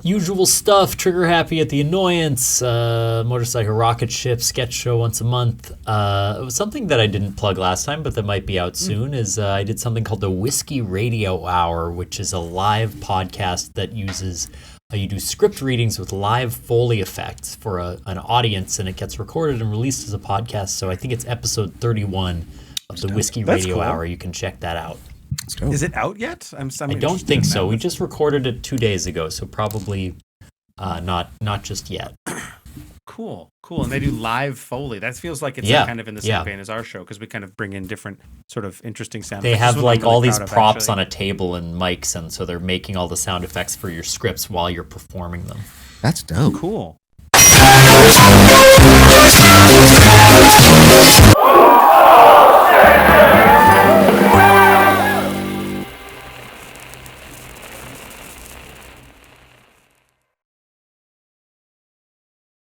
[SPEAKER 2] Usual stuff, Trigger Happy at the Annoyance, Motorcycle Rocketship, sketch show once a month. It was something that I didn't plug last time, but that might be out soon, is I did something called the Whiskey Radio Hour, which is a live podcast that uses, you do script readings with live Foley effects for an audience, and it gets recorded and released as a podcast. So I think it's episode 31 of the Whiskey Radio Hour. You can check that out.
[SPEAKER 1] Is it out yet?
[SPEAKER 2] I don't think so. We just recorded it 2 days ago, so probably not just yet.
[SPEAKER 1] Cool. And they do live Foley. That feels like it's kind of in the same vein as our show, because we kind of bring in different sort of interesting sound effects.
[SPEAKER 2] They have like all these props on a table and mics, and so they're making all the sound effects for your scripts while you're performing them.
[SPEAKER 3] That's dope.
[SPEAKER 1] Cool.